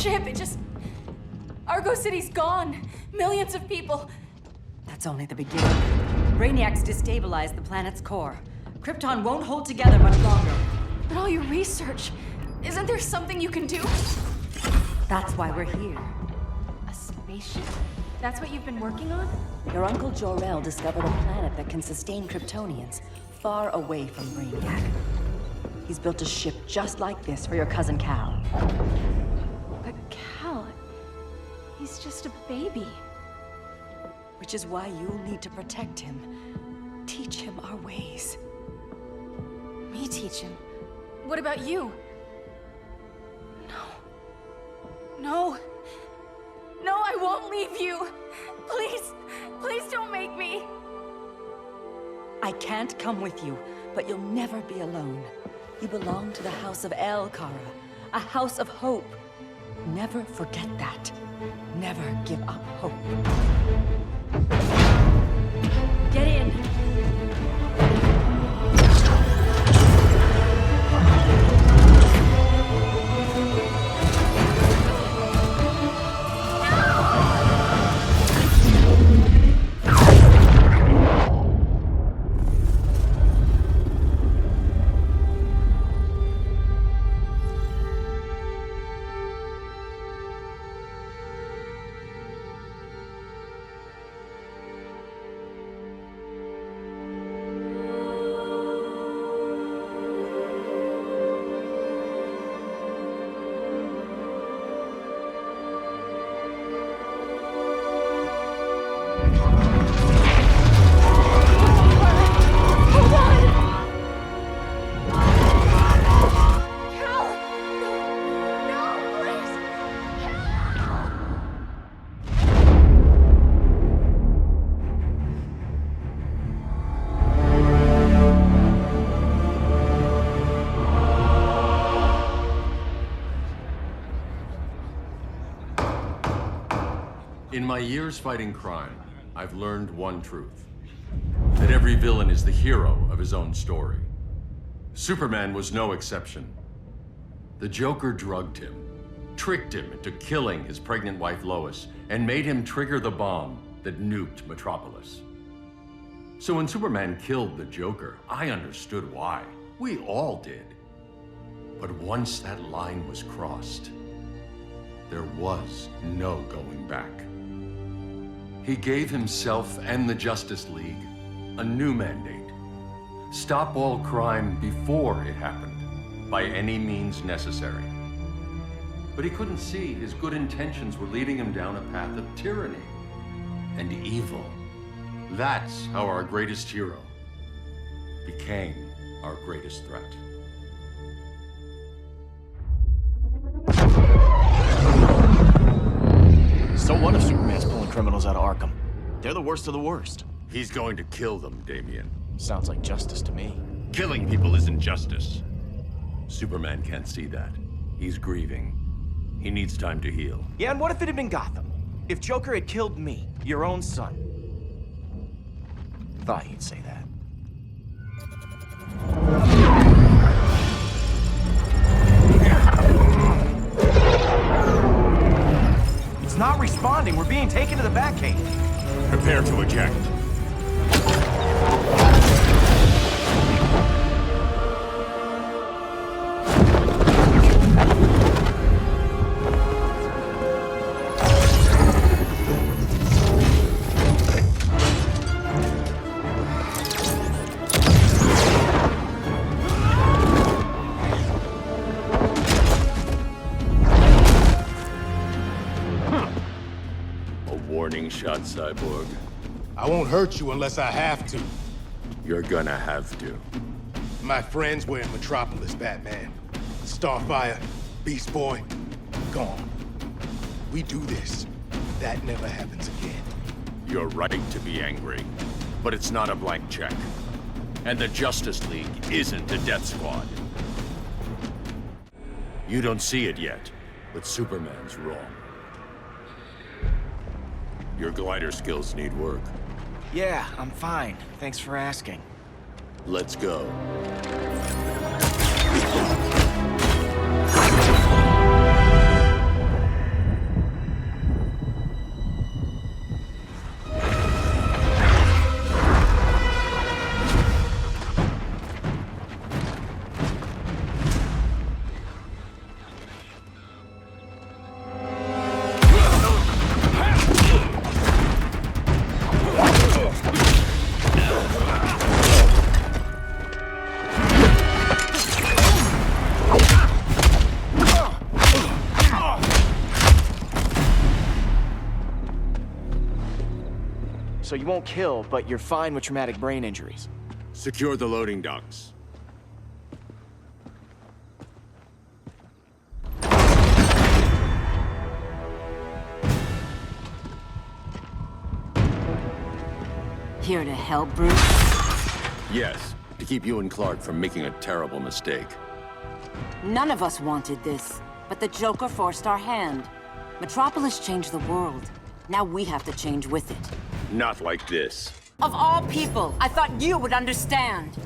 ship, Argo City's gone. Millions of people. That's only the beginning. Brainiac's destabilized the planet's core. Krypton won't hold together much longer. But all your research, isn't there something you can do? That's why we're here. A spaceship? That's what you've been working on? Your Uncle Jor-El discovered a planet that can sustain Kryptonians, far away from Brainiac. He's built a ship just like this for your cousin Cal. But Cal, he's just a baby. Which is why you'll need to protect him. Teach him our ways. Me teach him? What about you? No, I won't leave you. Please don't make me. I can't come with you, but you'll never be alone. You belong to the House of El, Kara, a house of hope. Never forget that. Never give up hope. Get in. In my years fighting crime, I've learned one truth. That every villain is the hero of his own story. Superman was no exception. The Joker drugged him, tricked him into killing his pregnant wife Lois, and made him trigger the bomb that nuked Metropolis. So when Superman killed the Joker, I understood why. We all did. But once that line was crossed, there was no going back. He gave himself and the Justice League a new mandate. Stop all crime before it happened, by any means necessary. But he couldn't see his good intentions were leading him down a path of tyranny and evil. That's how our greatest hero became our greatest threat. So what if Superman's pulling criminals out of Arkham? They're the worst of the worst. He's going to kill them, Damian. Sounds like justice to me. Killing people isn't justice. Superman can't see that. He's grieving. He needs time to heal. Yeah, and what if it had been Gotham? If Joker had killed me, your own son? Thought you'd say that. It's not responding. We're being taken to the Batcave. Prepare to eject. Warning shot, Cyborg. I won't hurt you unless I have to. You're gonna have to. My friends were in Metropolis, Batman. Starfire, Beast Boy, gone. We do this. That never happens again. You're right to be angry, but it's not a blank check. And the Justice League isn't a death squad. You don't see it yet, but Superman's wrong. Your glider skills need work. Yeah, I'm fine. Thanks for asking. Let's go. so you won't kill, but you're fine with traumatic brain injuries. Secure the loading docks. Here to help, Bruce? Yes, to keep you and Clark from making a terrible mistake. None of us wanted this, but the Joker forced our hand. Metropolis changed the world. Now we have to change with it. Not like this. Of all people, I thought you would understand.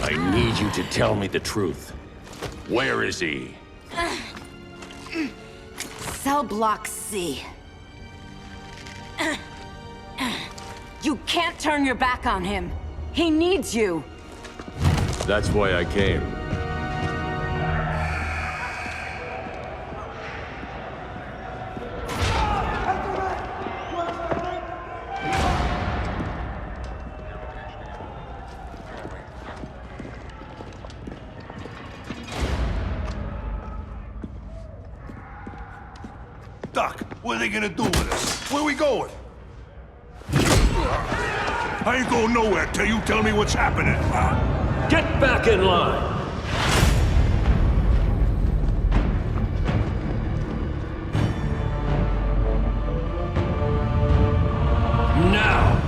I need you to tell me the truth. Where is he? Cell Block C. You can't turn your back on him. He needs you. That's why I came. Doc, what are they gonna do with us? Where we going? I ain't going nowhere till you tell me what's happening. Get back in line! Now!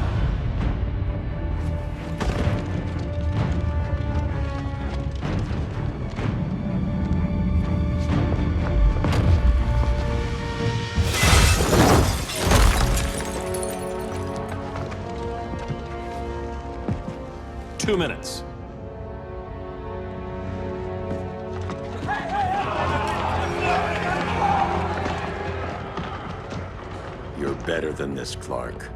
Two minutes. You're better than this, Clark.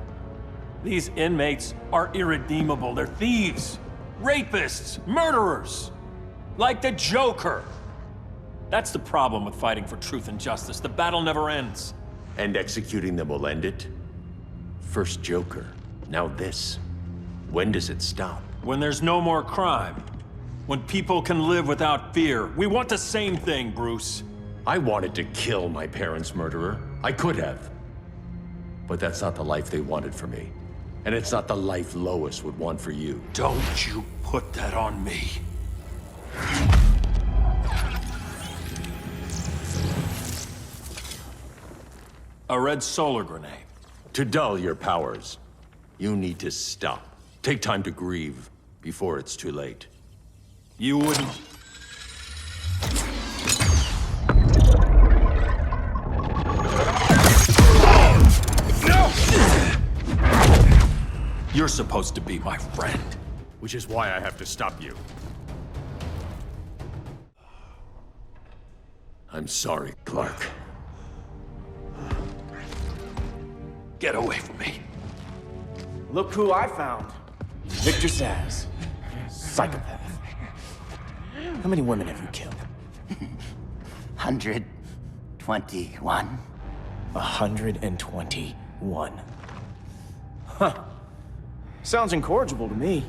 These inmates are irredeemable. They're thieves, rapists, murderers. Like the Joker. That's the problem with fighting for truth and justice. The battle never ends. And executing them will end it? First Joker, now this. When does it stop? When there's no more crime. When people can live without fear. We want the same thing, Bruce. I wanted to kill my parents' murderer. I could have. But that's not the life they wanted for me. And it's not the life Lois would want for you. Don't you put that on me. A red solar grenade. To dull your powers, you need to stop. Take time to grieve before it's too late. You wouldn't... No! You're supposed to be my friend. Which is why I have to stop you. I'm sorry, Clark. Get away from me. Look who I found. Victor Zsasz. Psychopath. How many women have you killed? 121. 121. Huh. Sounds incorrigible to me.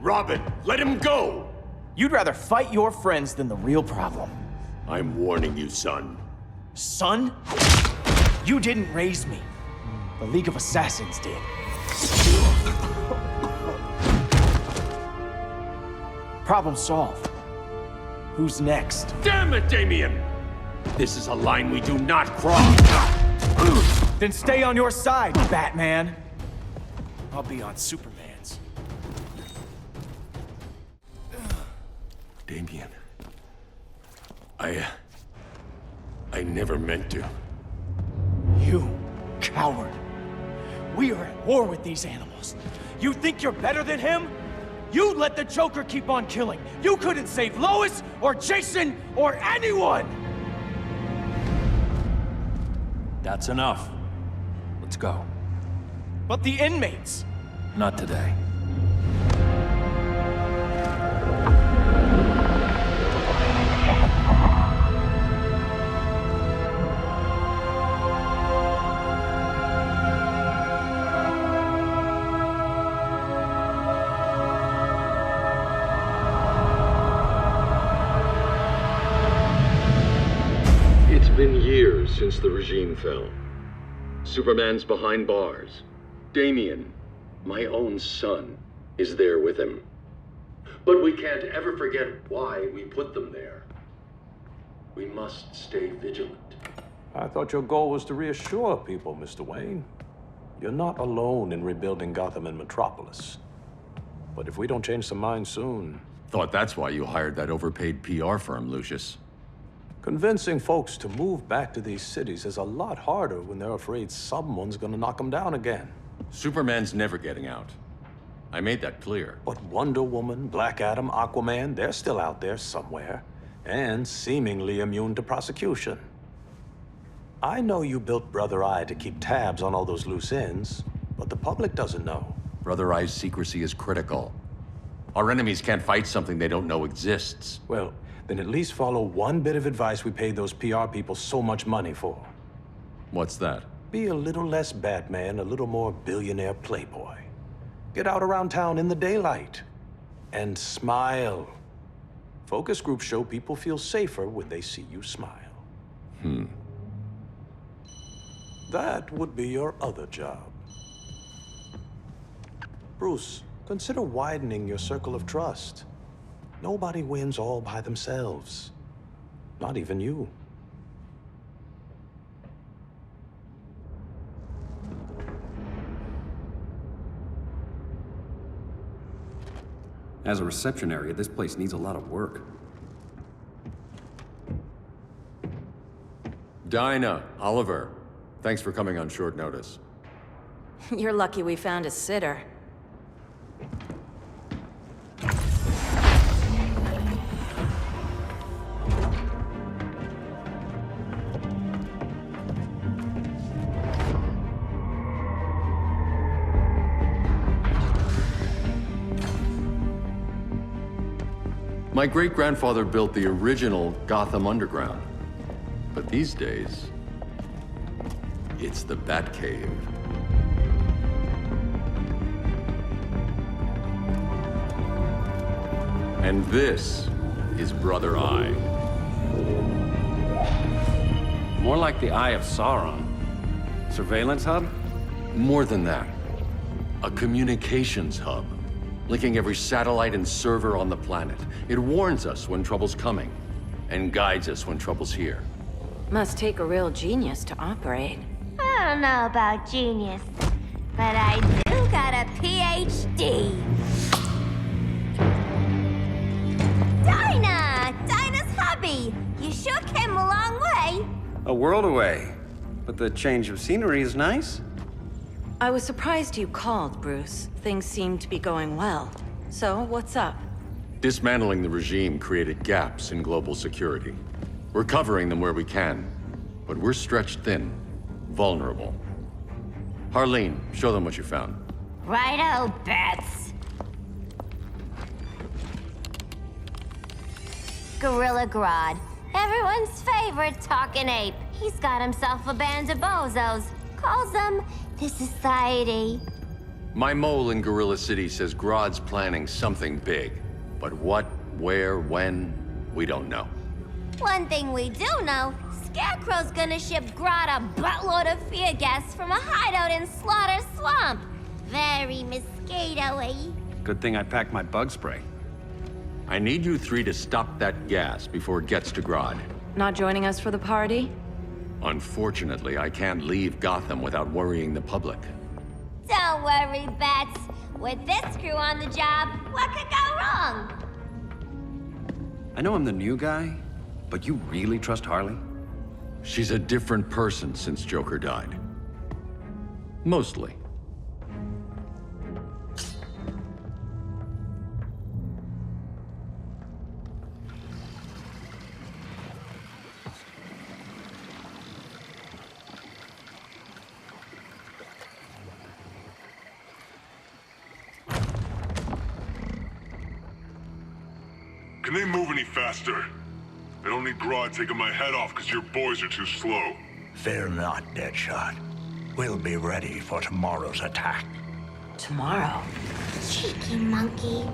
Robin, let him go! You'd rather fight your friends than the real problem. I'm warning you, son. Son? You didn't raise me. The League of Assassins did. Problem solved. Who's next? Damn it, Damien! This is a line we do not cross! Then stay on your side, Batman. I'll be on Superman's. Damien. I never meant to. You coward. We are at war with these animals. You think you're better than him? You let the Joker keep on killing. You couldn't save Lois, or Jason, or anyone! That's enough. Let's go. But the inmates. Not today. since the regime fell. Superman's behind bars. Damian, my own son, is there with him. But we can't ever forget why we put them there. We must stay vigilant. I thought your goal was to reassure people, Mr. Wayne. You're not alone in rebuilding Gotham and Metropolis. But if we don't change some minds soon... Thought that's why you hired that overpaid PR firm, Lucius. Convincing folks to move back to these cities is a lot harder when they're afraid someone's gonna knock them down again. Superman's never getting out. I made that clear. But Wonder Woman, Black Adam, Aquaman, they're still out there somewhere. And seemingly immune to prosecution. I know you built Brother Eye to keep tabs on all those loose ends, but the public doesn't know. Brother Eye's secrecy is critical. Our enemies can't fight something they don't know exists. Well, then at least follow one bit of advice we paid those PR people so much money for. What's that? Be a little less Batman, a little more billionaire playboy. Get out around town in the daylight. And smile. Focus groups show people feel safer when they see you smile. That would be your other job. Bruce, consider widening your circle of trust. Nobody wins all by themselves. Not even you. As a reception area, this place needs a lot of work. Dinah, Oliver, thanks for coming on short notice. You're lucky we found a sitter. My great-grandfather built the original Gotham Underground. But these days, it's the Batcave. And this is Brother Eye. More like the Eye of Sauron. Surveillance hub? More than that. A communications hub, linking every satellite and server on the planet. It warns us when trouble's coming, and guides us when trouble's here. Must take a real genius to operate. I don't know about genius, but I do got a PhD. Dinah's hubby. You sure came a long way. A world away. But the change of scenery is nice. I was surprised you called, Bruce. Things seem to be going well. So, what's up? Dismantling the regime created gaps in global security. We're covering them where we can, but we're stretched thin, vulnerable. Harleen, show them what you found. Righto, Bats. Gorilla Grodd. Everyone's favorite talking ape. He's got himself a band of bozos. Calls them the Society. My mole in Gorilla City says Grodd's planning something big. But what, where, when, we don't know. One thing we do know, Scarecrow's gonna ship Grodd a buttload of fear gas from a hideout in Slaughter Swamp. Very mosquito-y. Good thing I packed my bug spray. I need you three to stop that gas before it gets to Grodd. Not joining us for the party? Unfortunately, I can't leave Gotham without worrying the public. Don't worry, Bats. With this crew on the job, what could go wrong? I know I'm the new guy, but you really trust Harley? She's a different person since Joker died. Mostly. Can they move any faster? I don't need Grodd taking my head off because your boys are too slow. Fear not, Deadshot. We'll be ready for tomorrow's attack. Tomorrow? Cheeky monkey.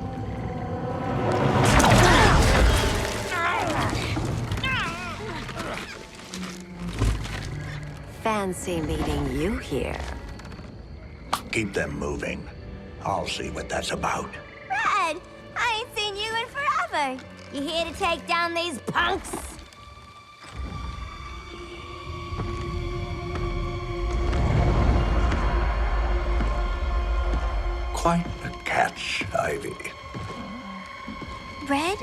fancy meeting you here. Keep them moving. I'll see what that's about. Red, I ain't seen you in forever. You here to take down these punks? Quite a catch, Ivy. Red,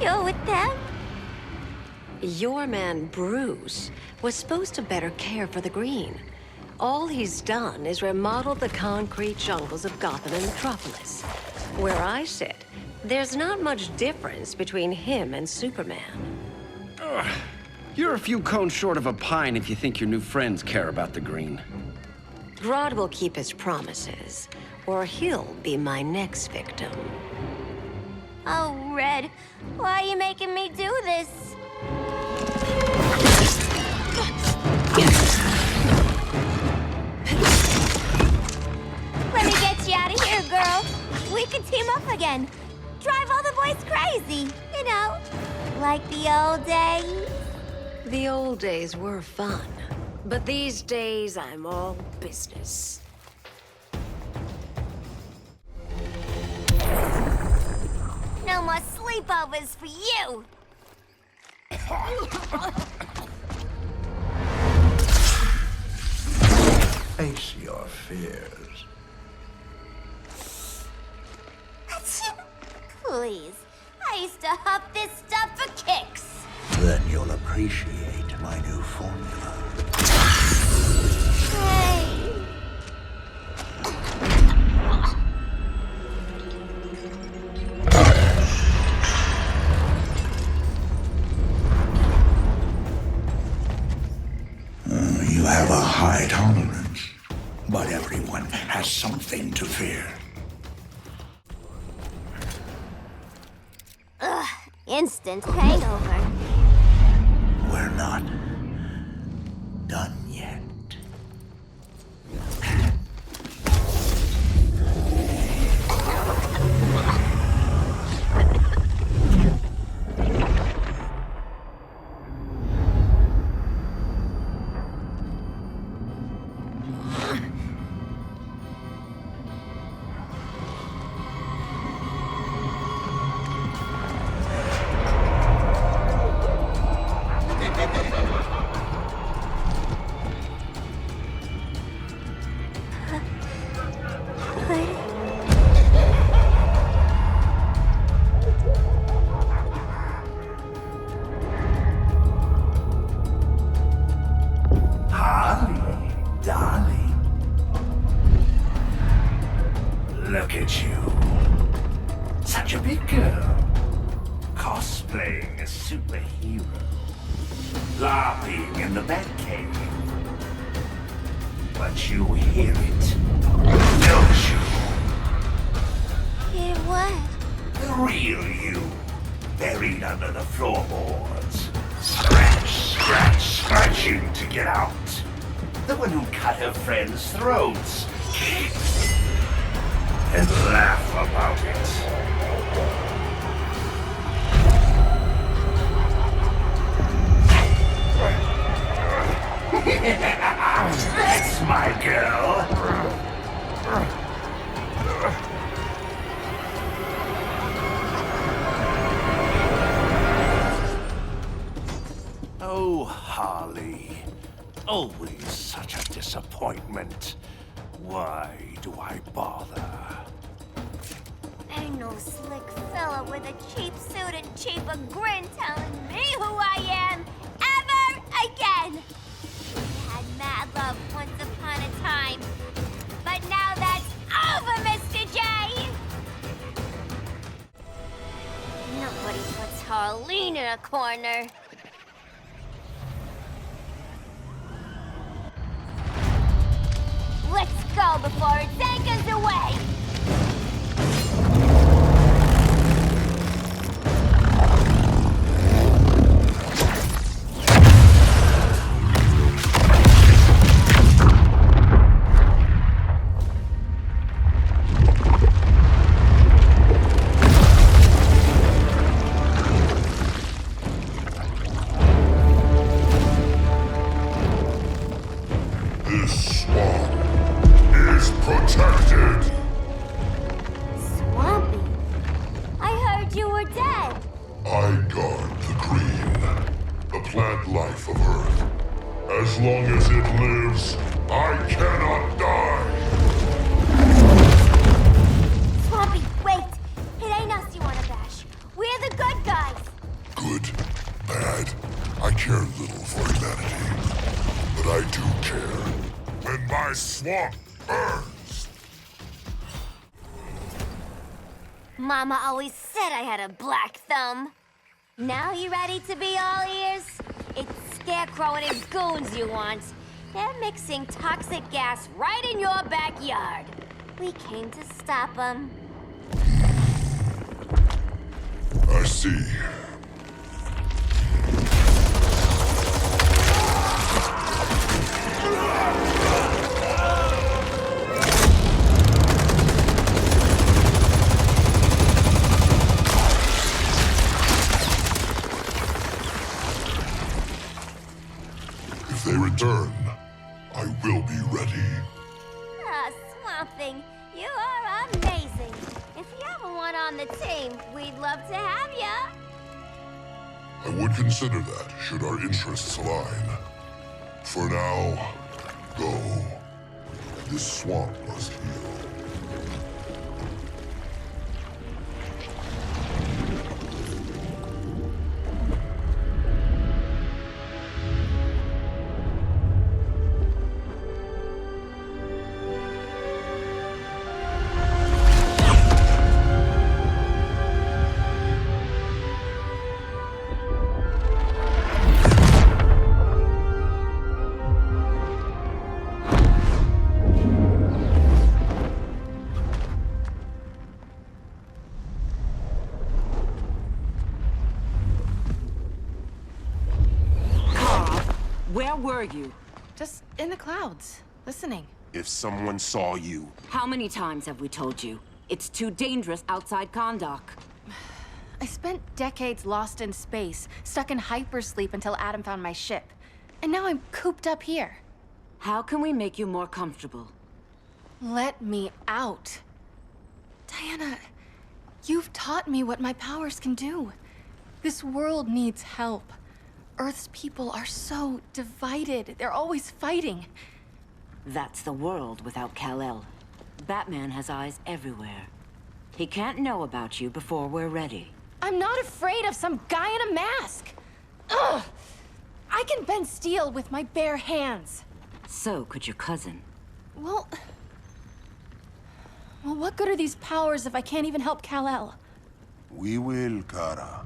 you're with them? Your man, Bruce, was supposed to better care for the green. All he's done is remodel the concrete jungles of Gotham and Metropolis. Where I sit, there's not much difference between him and Superman. You're a few cones short of a pine if you think your new friends care about the green. Grodd will keep his promises, or he'll be my next victim. Oh, Red, why are you making me do this? Let me get you out of here, girl. We can team up again. Drive all the boys crazy, you know, like the old days. The old days were fun, but these days I'm all business. No more sleepovers for you. Face your fears. Please, I used to huff this stuff for kicks. Then you'll appreciate my new formula. Hey. You have a high tolerance, but everyone has something to fear. Ugh, instant hangover. We're not done yet. Look at you. Such a big girl. Cosplaying a superhero. Laughing in the Batcave. But you hear it, don't you? Hear what? The real you. Buried under the floorboards. Scratch, scratch, scratching to get out. The one who cut her friends' throats. And laugh about it. That's my girl. Oh, Harley. Always such a disappointment. Why do I bother? Ain't no slick fella with a cheap suit and cheaper grin telling me who I am ever again. We had mad love once upon a time, but now that's over, Mr. J. Nobody puts Harleen in a corner. Let's go before it takes us away! Mama always said I had a black thumb. Now you ready to be all ears? It's Scarecrow and his goons you want. They're mixing toxic gas right in your backyard. We came to stop them. I see. If they return, I will be ready. Ah, Swamp Thing, you are amazing. If you ever want on the team, we'd love to have ya. I would consider that, should our interests align. For now, go. This swamp must heal. Where were you? Just in the clouds, listening. If someone saw you... How many times have we told you? It's too dangerous outside Kahndaq. I spent decades lost in space, stuck in hypersleep until Adam found my ship. And now I'm cooped up here. How can we make you more comfortable? Let me out. Diana, you've taught me what my powers can do. This world needs help. Earth's people are so divided. They're always fighting. That's the world without Kal-El. Batman has eyes everywhere. He can't know about you before we're ready. I'm not afraid of some guy in a mask. Ugh! I can bend steel with my bare hands. So could your cousin. Well, what good are these powers if I can't even help Kal-El? We will, Kara.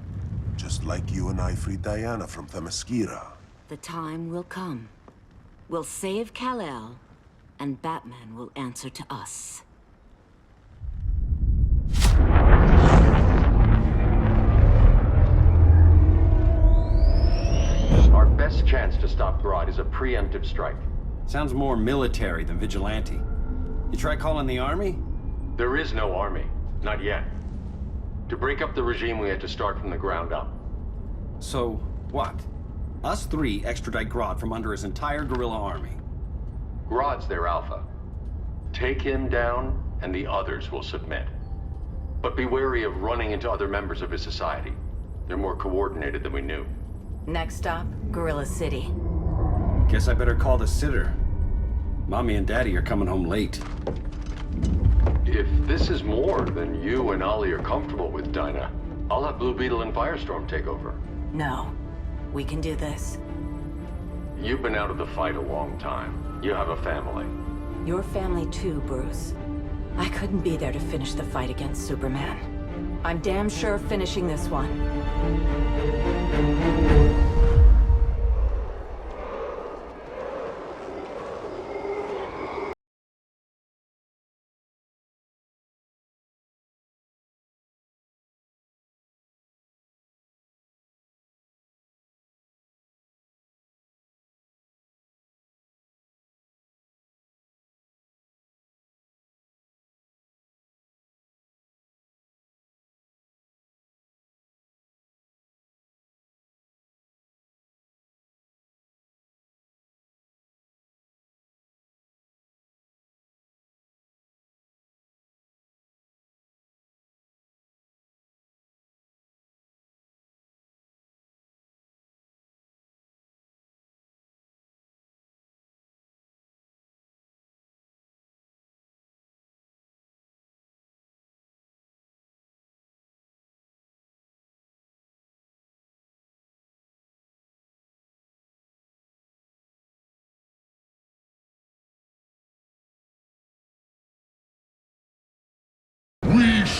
Just like you and I freed Diana from Themyscira. The time will come. We'll save Kal-El, and Batman will answer to us. Our best chance to stop Grodd is a preemptive strike. Sounds more military than vigilante. You try calling the army? There is no army. Not yet. To break up the regime, we had to start from the ground up. So, what? Us three extradite Grodd from under his entire guerrilla army. Grodd's their alpha. Take him down, and the others will submit. But be wary of running into other members of his society. They're more coordinated than we knew. Next stop, Gorilla City. Guess I better call the sitter. Mommy and Daddy are coming home late. If this is more than you and Ollie are comfortable with, Dinah, I'll have Blue Beetle and Firestorm take over. No. We can do this. You've been out of the fight a long time. You have a family. Your family too, Bruce. I couldn't be there to finish the fight against Superman. I'm damn sure finishing this one.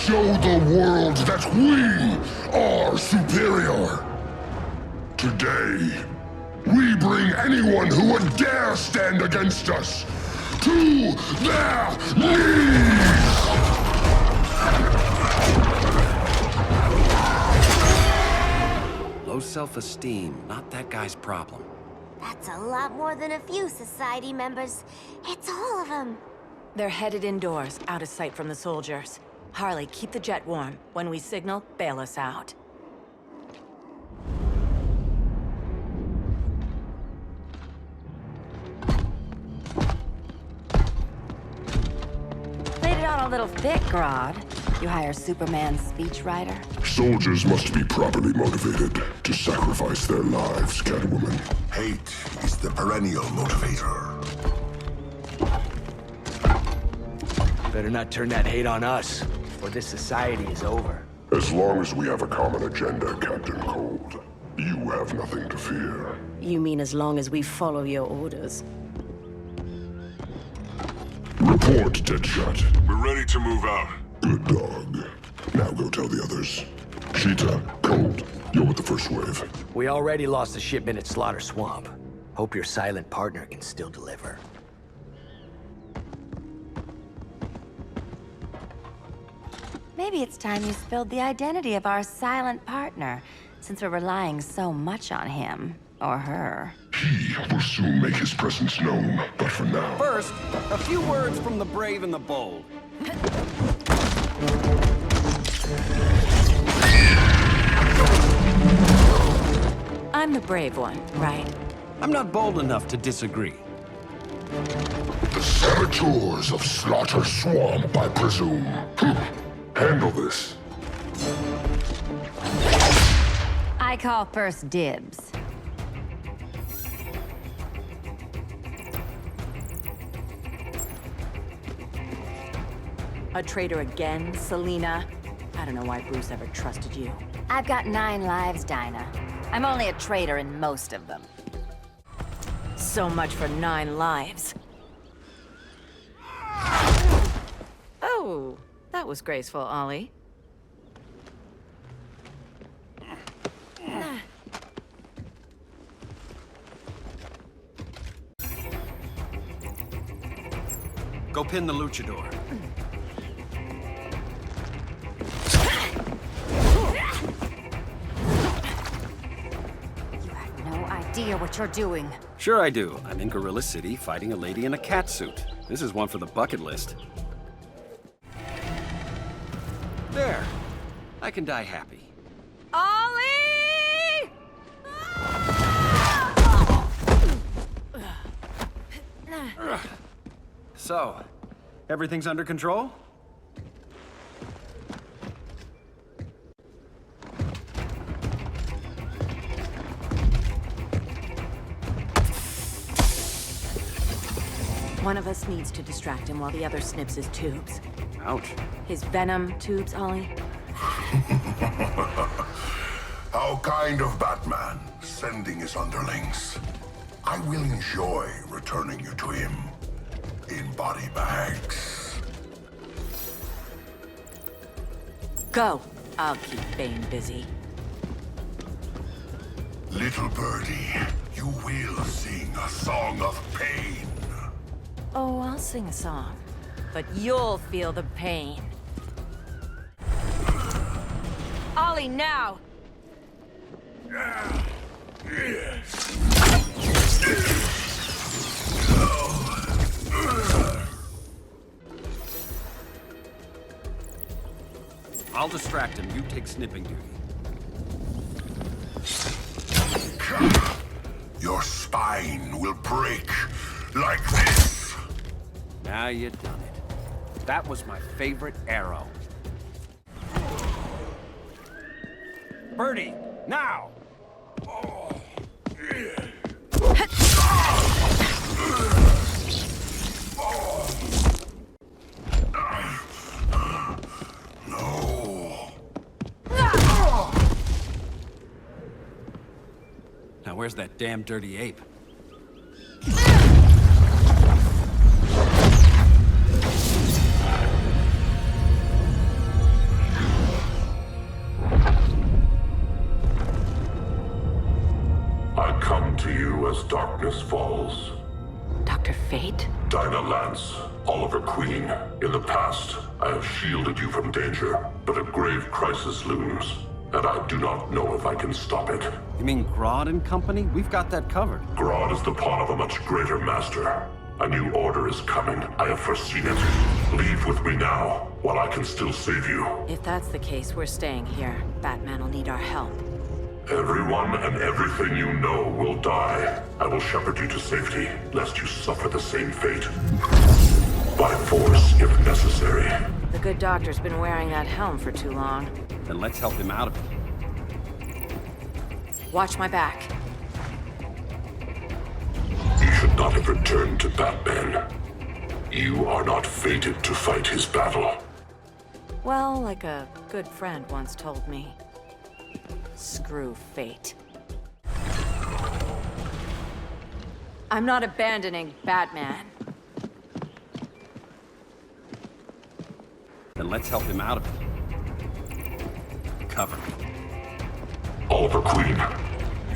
show the world that we are superior. Today, we bring anyone who would dare stand against us to their knees! Low self-esteem, not that guy's problem. That's a lot more than a few society members. It's all of them. They're headed indoors, out of sight from the soldiers. Harley, keep the jet warm. When we signal, bail us out. Laid it on a little thick, Grodd. You hire Superman's speechwriter? Soldiers must be properly motivated to sacrifice their lives, Catwoman. Hate is the perennial motivator. Better not turn that hate on us, or this society is over. As long as we have a common agenda, Captain Cold, you have nothing to fear. You mean as long as we follow your orders? Report, Deadshot. We're ready to move out. Good dog. Now go tell the others. Cheetah, Cold, you're with the first wave. We already lost a shipment at Slaughter Swamp. Hope your silent partner can still deliver. Maybe it's time you spilled the identity of our silent partner, since we're relying so much on him. Or her. He will soon make his presence known, but for now... First, a few words from the brave and the bold. I'm the brave one, right? I'm not bold enough to disagree. The saboteurs of Slaughter Swamp, I presume. Handle this. I call first dibs. A traitor again, Selina? I don't know why Bruce ever trusted you. I've got 9 lives, Dinah. I'm only a traitor in most of them. So much for 9 lives. Oh, that was graceful, Ollie. Go pin the luchador. Idea what you're doing. Sure I do. I'm in Gorilla City fighting a lady in a cat suit. This is one for the bucket list. There. I can die happy. Ollie! So, everything's under control? One of us needs to distract him while the other snips his tubes. Ouch. His venom tubes, Ollie? How kind of Batman, sending his underlings. I will enjoy returning you to him in body bags. Go. I'll keep Bane busy. Little birdie, you will sing a song of pain. Oh, I'll sing a song. But you'll feel the pain. Ollie, now! I'll distract him. You take snipping duty. Your spine will break like this. Now you done it. That was my favorite arrow. Birdie, now! No. Now where's that damn dirty ape? darkness falls. Dr. Fate? Dinah Lance, Oliver Queen. In the past, I have shielded you from danger, but a grave crisis looms, and I do not know if I can stop it. You mean Grodd and company? We've got that covered. Grodd is the pawn of a much greater master. A new order is coming. I have foreseen it. Leave with me now, while I can still save you. If that's the case, we're staying here. Batman will need our help. Everyone and everything you know will die. I will shepherd you to safety, lest you suffer the same fate. By force, if necessary. The good doctor's been wearing that helm for too long. Then let's help him out of it. Watch my back. You should not have returned to Batman. You are not fated to fight his battle. Well, like a good friend once told me. Screw fate. I'm not abandoning Batman. Then let's help him out of it. Cover me. Oliver Queen,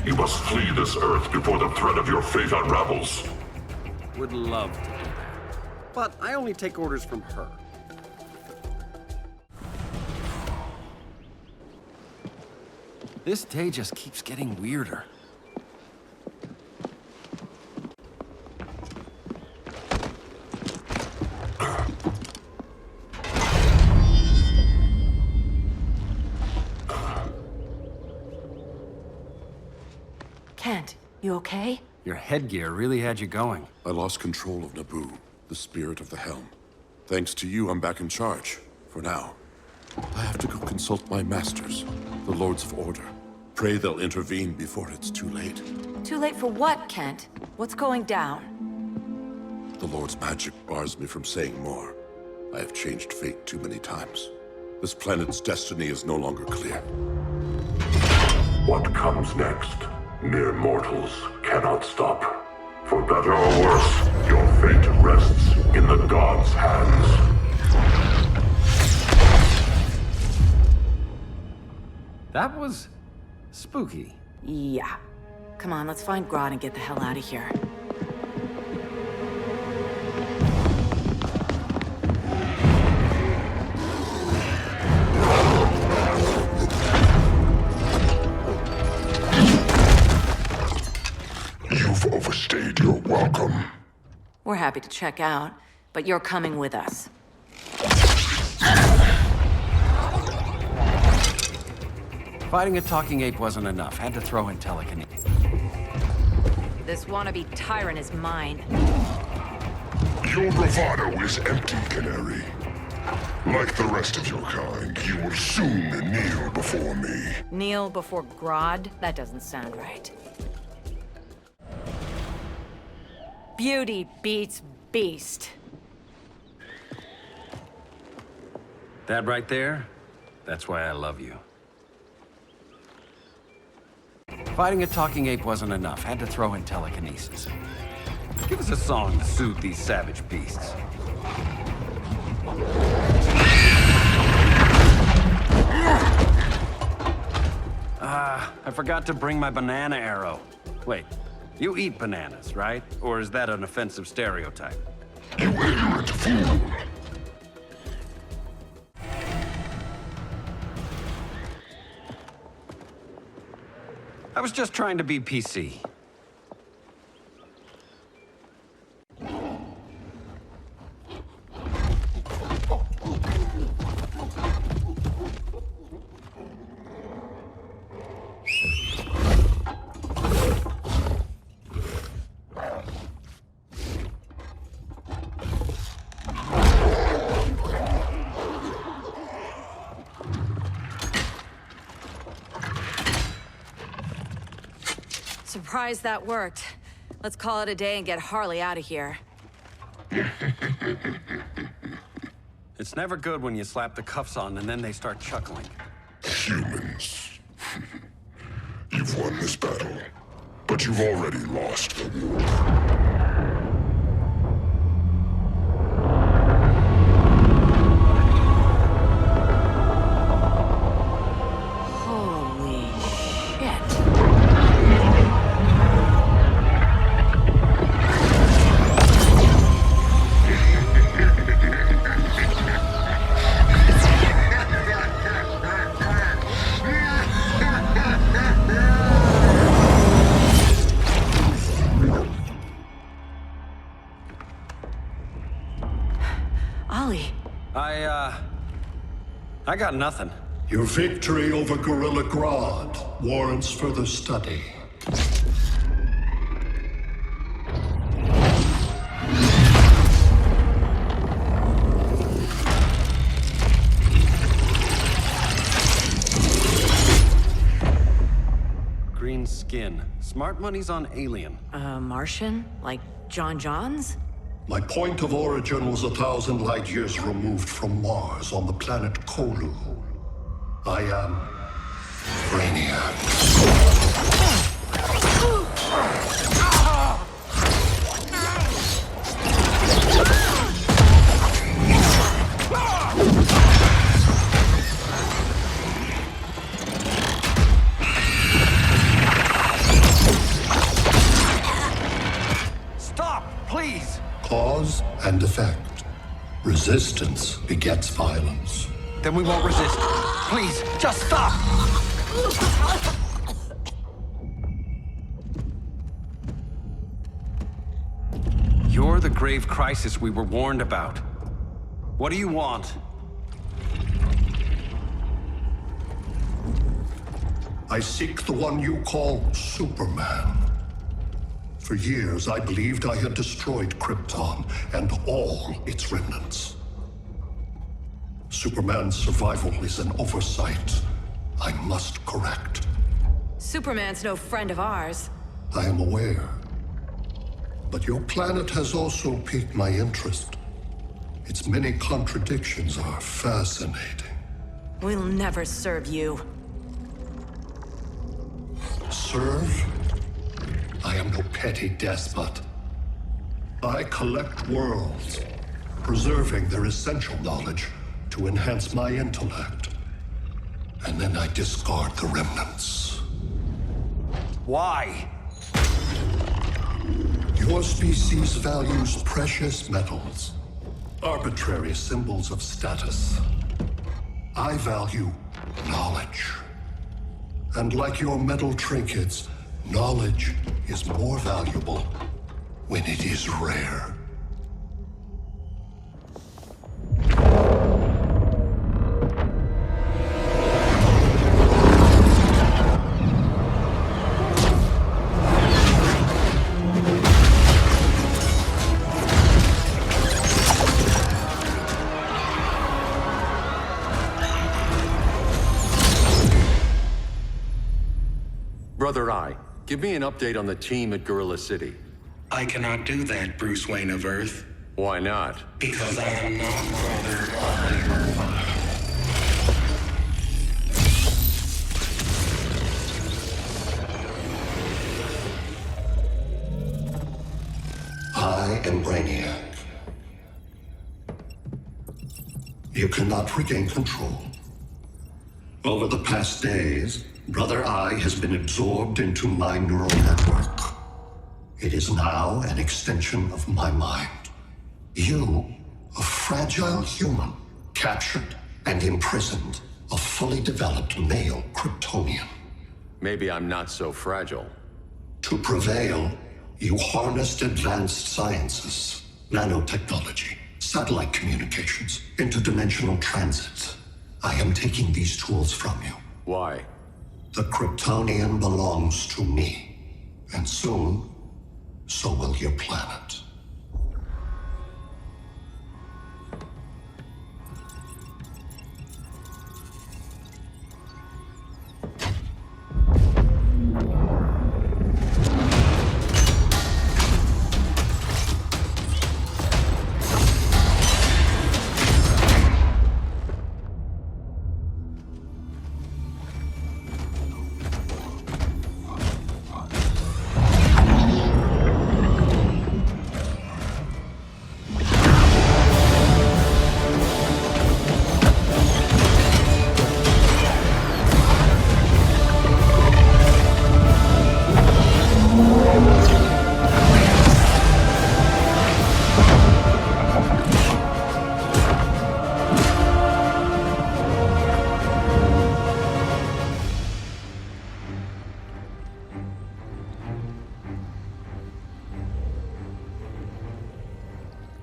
you must flee this Earth before the threat of your fate unravels. Would love to do that. But I only take orders from her. This day just keeps getting weirder. Kent, you okay? Your headgear really had you going. I lost control of Naboo, the spirit of the helm. Thanks to you, I'm back in charge. For now. I have to go consult my masters, the Lords of Order. Pray they'll intervene before it's too late. Too late for what, Kent? What's going down? The Lord's magic bars me from saying more. I have changed fate too many times. This planet's destiny is no longer clear. What comes next? Mere mortals cannot stop. For better or worse, your fate rests in the gods' hands. That was spooky. Yeah. Come on, let's find Grodd and get the hell out of here. You've overstayed your welcome. We're happy to check out, but you're coming with us. Fighting a talking ape wasn't enough. Had to throw in telekinesis. This wannabe tyrant is mine. Your bravado is empty, Canary. Like the rest of your kind, you will soon kneel before me. Kneel before Grodd? That doesn't sound right. Beauty beats beast. That right there, that's why I love you. Fighting a talking ape wasn't enough. Had to throw in telekinesis. Give us a song to soothe these savage beasts. I forgot to bring my banana arrow. Wait, you eat bananas, right? Or is that an offensive stereotype? You ignorant fool! I was just trying to be PC. Surprised that worked. Let's call it a day and get Harley out of here. It's never good when you slap the cuffs on and then they start chuckling. Humans. You've won this battle, but you've already lost the war. I got nothing. Your victory over Gorilla Grodd warrants further study. Green skin. Smart money's on alien. Martian? Like John Johns? My point of origin was 1,000 light years removed from Mars on the planet Kolu. I am Brainiac. Stop, please! Cause and effect. Resistance begets violence. Then we won't resist. Please, just stop! You're the grave crisis we were warned about. What do you want? I seek the one you call Superman. For years, I believed I had destroyed Krypton and all its remnants. Superman's survival is an oversight I must correct. Superman's no friend of ours. I am aware. But your planet has also piqued my interest. Its many contradictions are fascinating. We'll never serve you. Serve? I am no petty despot. I collect worlds, preserving their essential knowledge to enhance my intellect. And then I discard the remnants. Why? Your species values precious metals, arbitrary symbols of status. I value knowledge. And like your metal trinkets, knowledge is more valuable when it is rare. Brother Eye, give me an update on the team at Gorilla City. I cannot do that, Bruce Wayne of Earth. Why not? Because I am not Brother Eye. I am Brainiac. You cannot regain control. Over the past days, Brother Eye has been absorbed into my neural network. It is now an extension of my mind. You, a fragile human, captured and imprisoned a fully developed male Kryptonian. Maybe I'm not so fragile. To prevail, you harnessed advanced sciences, nanotechnology, satellite communications, interdimensional transit. I am taking these tools from you. Why? The Kryptonian belongs to me, and soon, so will your planet.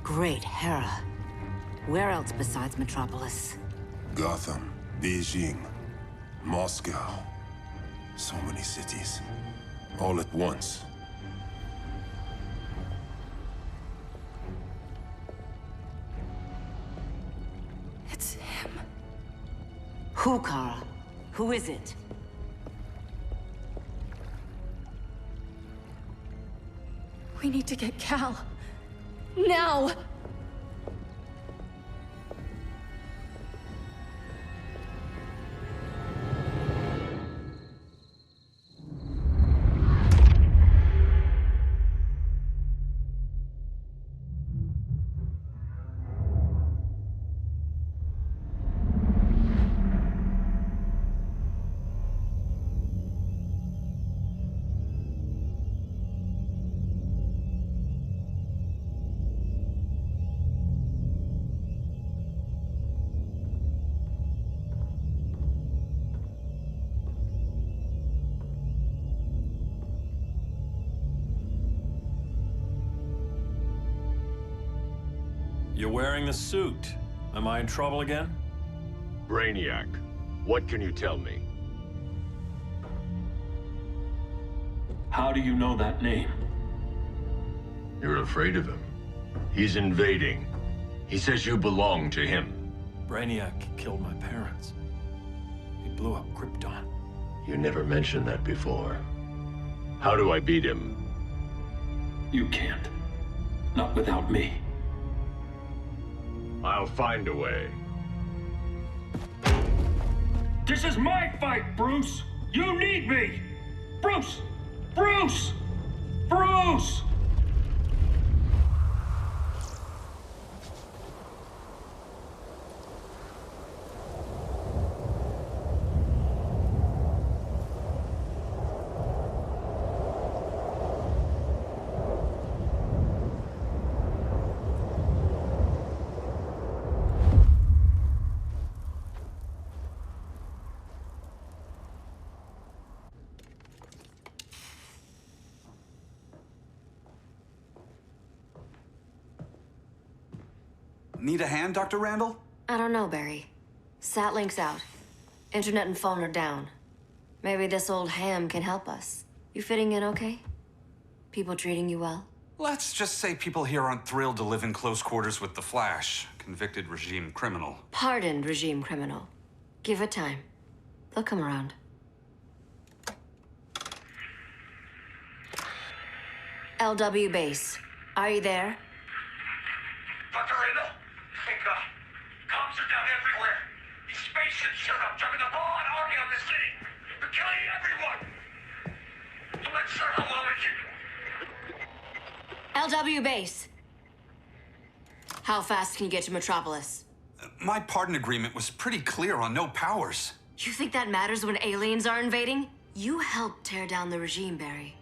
Great Hera. Where else besides Metropolis? Gotham, Beijing, Moscow. So many cities. All at once. It's him. Who, Kara? Who is it? We need to get Cal. Now! You're wearing the suit. Am I in trouble again? Brainiac, what can you tell me? How do you know that name? You're afraid of him. He's invading. He says you belong to him. Brainiac killed my parents. He blew up Krypton. You never mentioned that before. How do I beat him? You can't. Not without me. I'll find a way. This is my fight, Bruce! You need me! Bruce! Bruce! Bruce! Need a hand, Dr. Randall? I don't know, Barry. Satlink's out. Internet and phone are down. Maybe this old ham can help us. You fitting in okay? People treating you well? Let's just say people here aren't thrilled to live in close quarters with the Flash, convicted regime criminal. Pardoned regime criminal. Give it time. They'll come around. LW base. Are you there? Dr. Randall? Thank God. Cops are down everywhere. These spaceships showed up, dropping a ball and army on the city. They're killing everyone. I'm not sure how long we can... LW base. How fast can you get to Metropolis? My pardon agreement was pretty clear on no powers. You think that matters when aliens are invading? You helped tear down the regime, Barry.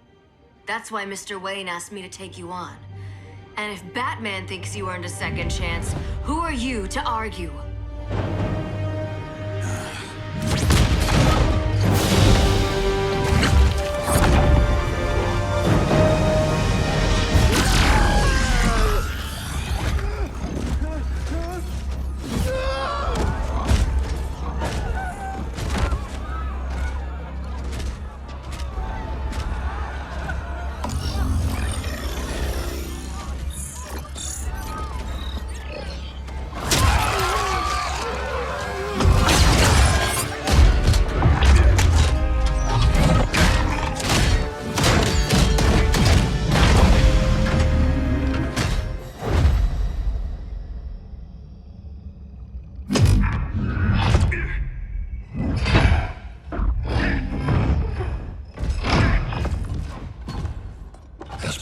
That's why Mr. Wayne asked me to take you on. And if Batman thinks you earned a second chance, who are you to argue?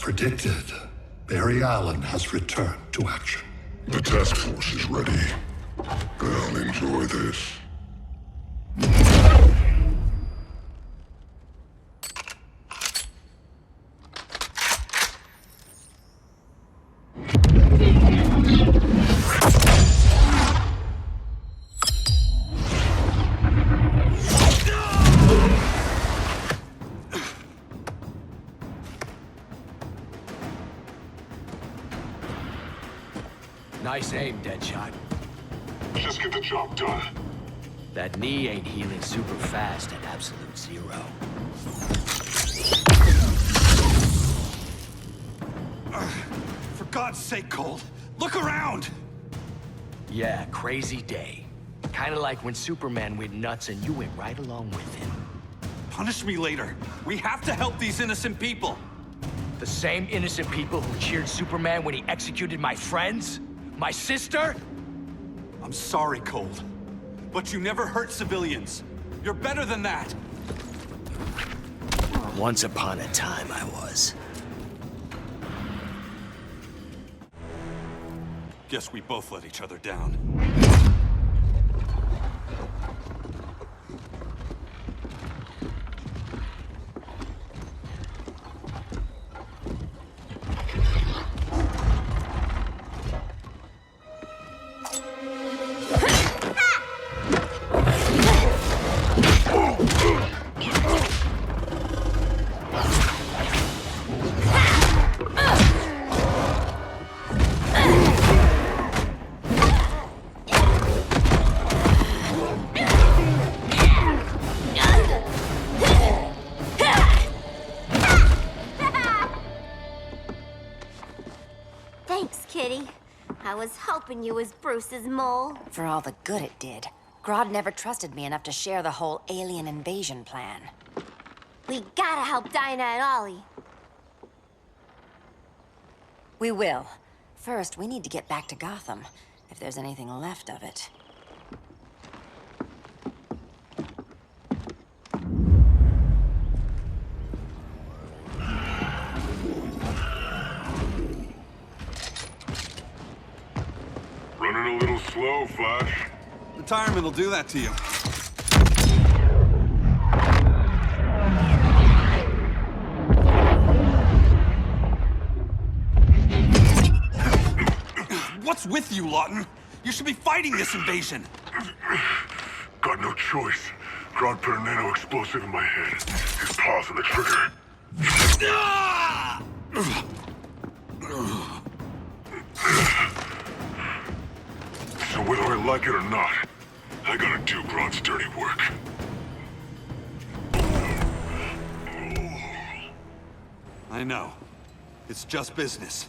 Predicted, Barry Allen has returned to action. The task force is ready. I'll enjoy this. Nice aim, Deadshot. Just get the job done. That knee ain't healing super fast at absolute zero. For God's sake, Cold, look around! Yeah, crazy day. Kinda like when Superman went nuts and you went right along with him. Punish me later. We have to help these innocent people. The same innocent people who cheered Superman when he executed my friends? My sister? I'm sorry, Cold. But you never hurt civilians. You're better than that. Once upon a time, I was. Guess we both let each other down. Thanks, Kitty. I was hoping you was Bruce's mole. For all the good it did. Grodd never trusted me enough to share the whole alien invasion plan. We gotta help Dinah and Ollie. We will. First, we need to get back to Gotham, if there's anything left of it. Running a little slow, Flash. Retirement will do that to you. What's with you, Lawton? You should be fighting this invasion. Got no choice. Grodd put a nano explosive in my head. His paws on the trigger. So whether I like it or not, I gotta do Grodd's dirty work. I know. It's just business.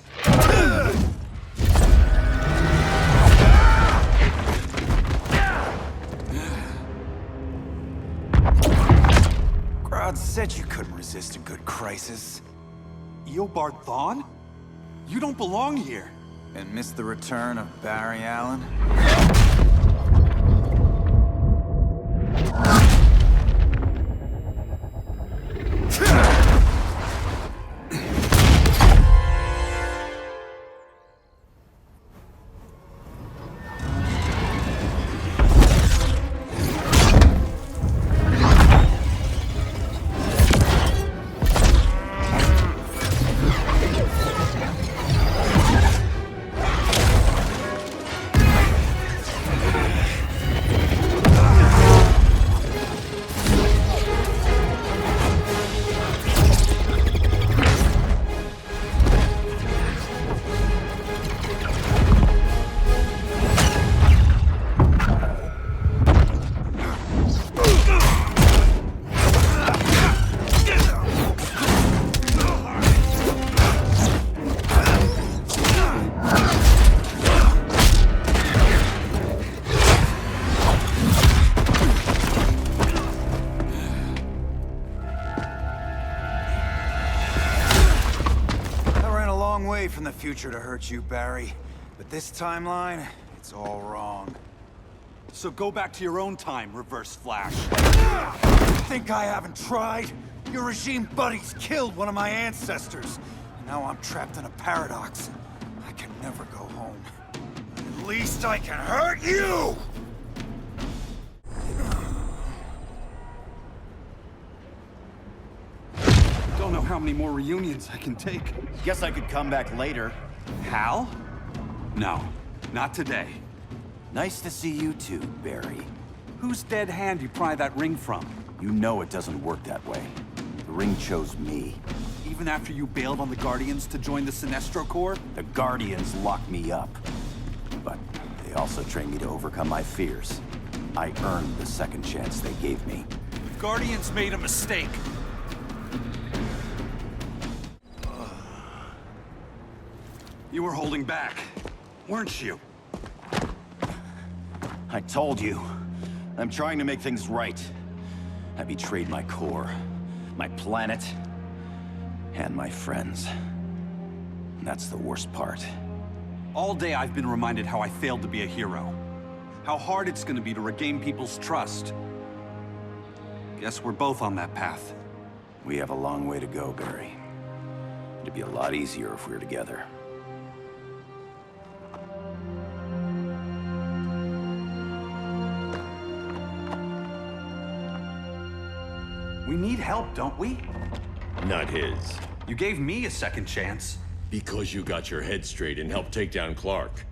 Grodd said you couldn't resist a good crisis. Eobard Thawne? You don't belong here. And miss the return of Barry Allen? From the future to hurt you, Barry. But this timeline, it's all wrong. So go back to your own time, Reverse Flash. Think I haven't tried? Your regime buddies killed one of my ancestors. And now I'm trapped in a paradox. I can never go home. At least I can hurt you! Don't know how many more reunions I can take. Guess I could come back later. Hal? No, not today. Nice to see you too, Barry. Whose dead hand you pry that ring from? You know it doesn't work that way. The ring chose me. Even after you bailed on the Guardians to join the Sinestro Corps? The Guardians locked me up. But they also trained me to overcome my fears. I earned the second chance they gave me. Guardians made a mistake. You were holding back, weren't you? I told you. I'm trying to make things right. I betrayed my core, my planet, and my friends. That's the worst part. All day I've been reminded how I failed to be a hero. How hard it's gonna be to regain people's trust. Guess we're both on that path. We have a long way to go, Barry. It'd be a lot easier if we were together. We need help, don't we? Not his. You gave me a second chance. Because you got your head straight and helped take down Clark.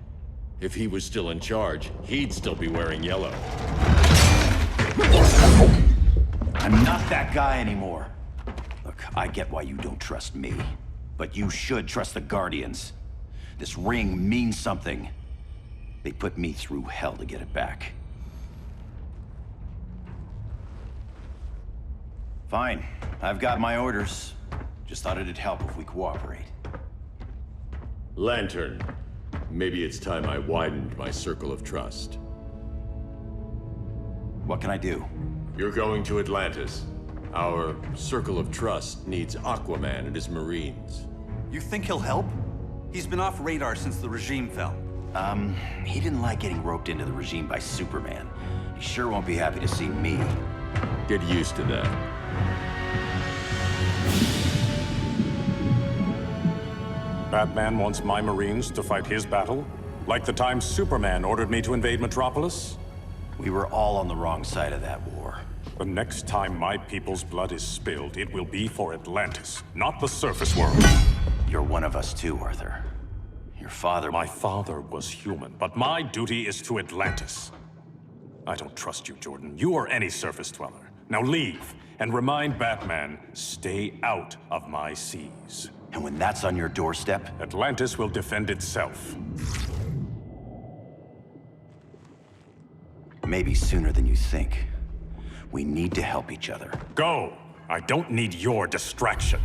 If he was still in charge, he'd still be wearing yellow. I'm not that guy anymore. Look, I get why you don't trust me, but you should trust the Guardians. This ring means something. They put me through hell to get it back. Fine, I've got my orders. Just thought it'd help if we cooperate. Lantern, maybe it's time I widened my circle of trust. What can I do? You're going to Atlantis. Our circle of trust needs Aquaman and his Marines. You think he'll help? He's been off radar since the regime fell. He didn't like getting roped into the regime by Superman. He sure won't be happy to see me. Get used to that. Batman wants my Marines to fight his battle? Like the time Superman ordered me to invade Metropolis? We were all on the wrong side of that war. The next time my people's blood is spilled, it will be for Atlantis, not the surface world. You're one of us too, Arthur. Your father... My father was human, but my duty is to Atlantis. I don't trust you, Jordan. You or any surface dweller. Now leave, and remind Batman, stay out of my seas. And when that's on your doorstep? Atlantis will defend itself. Maybe sooner than you think. We need to help each other. Go! I don't need your distraction.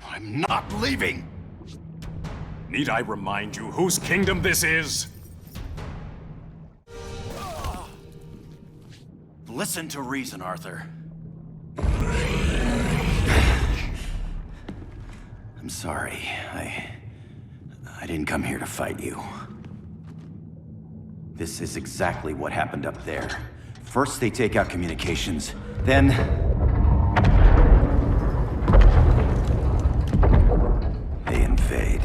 I'm not leaving! Need I remind you whose kingdom this is? Listen to reason, Arthur. I'm sorry. I didn't come here to fight you. This is exactly what happened up there. First they take out communications, then... they invade.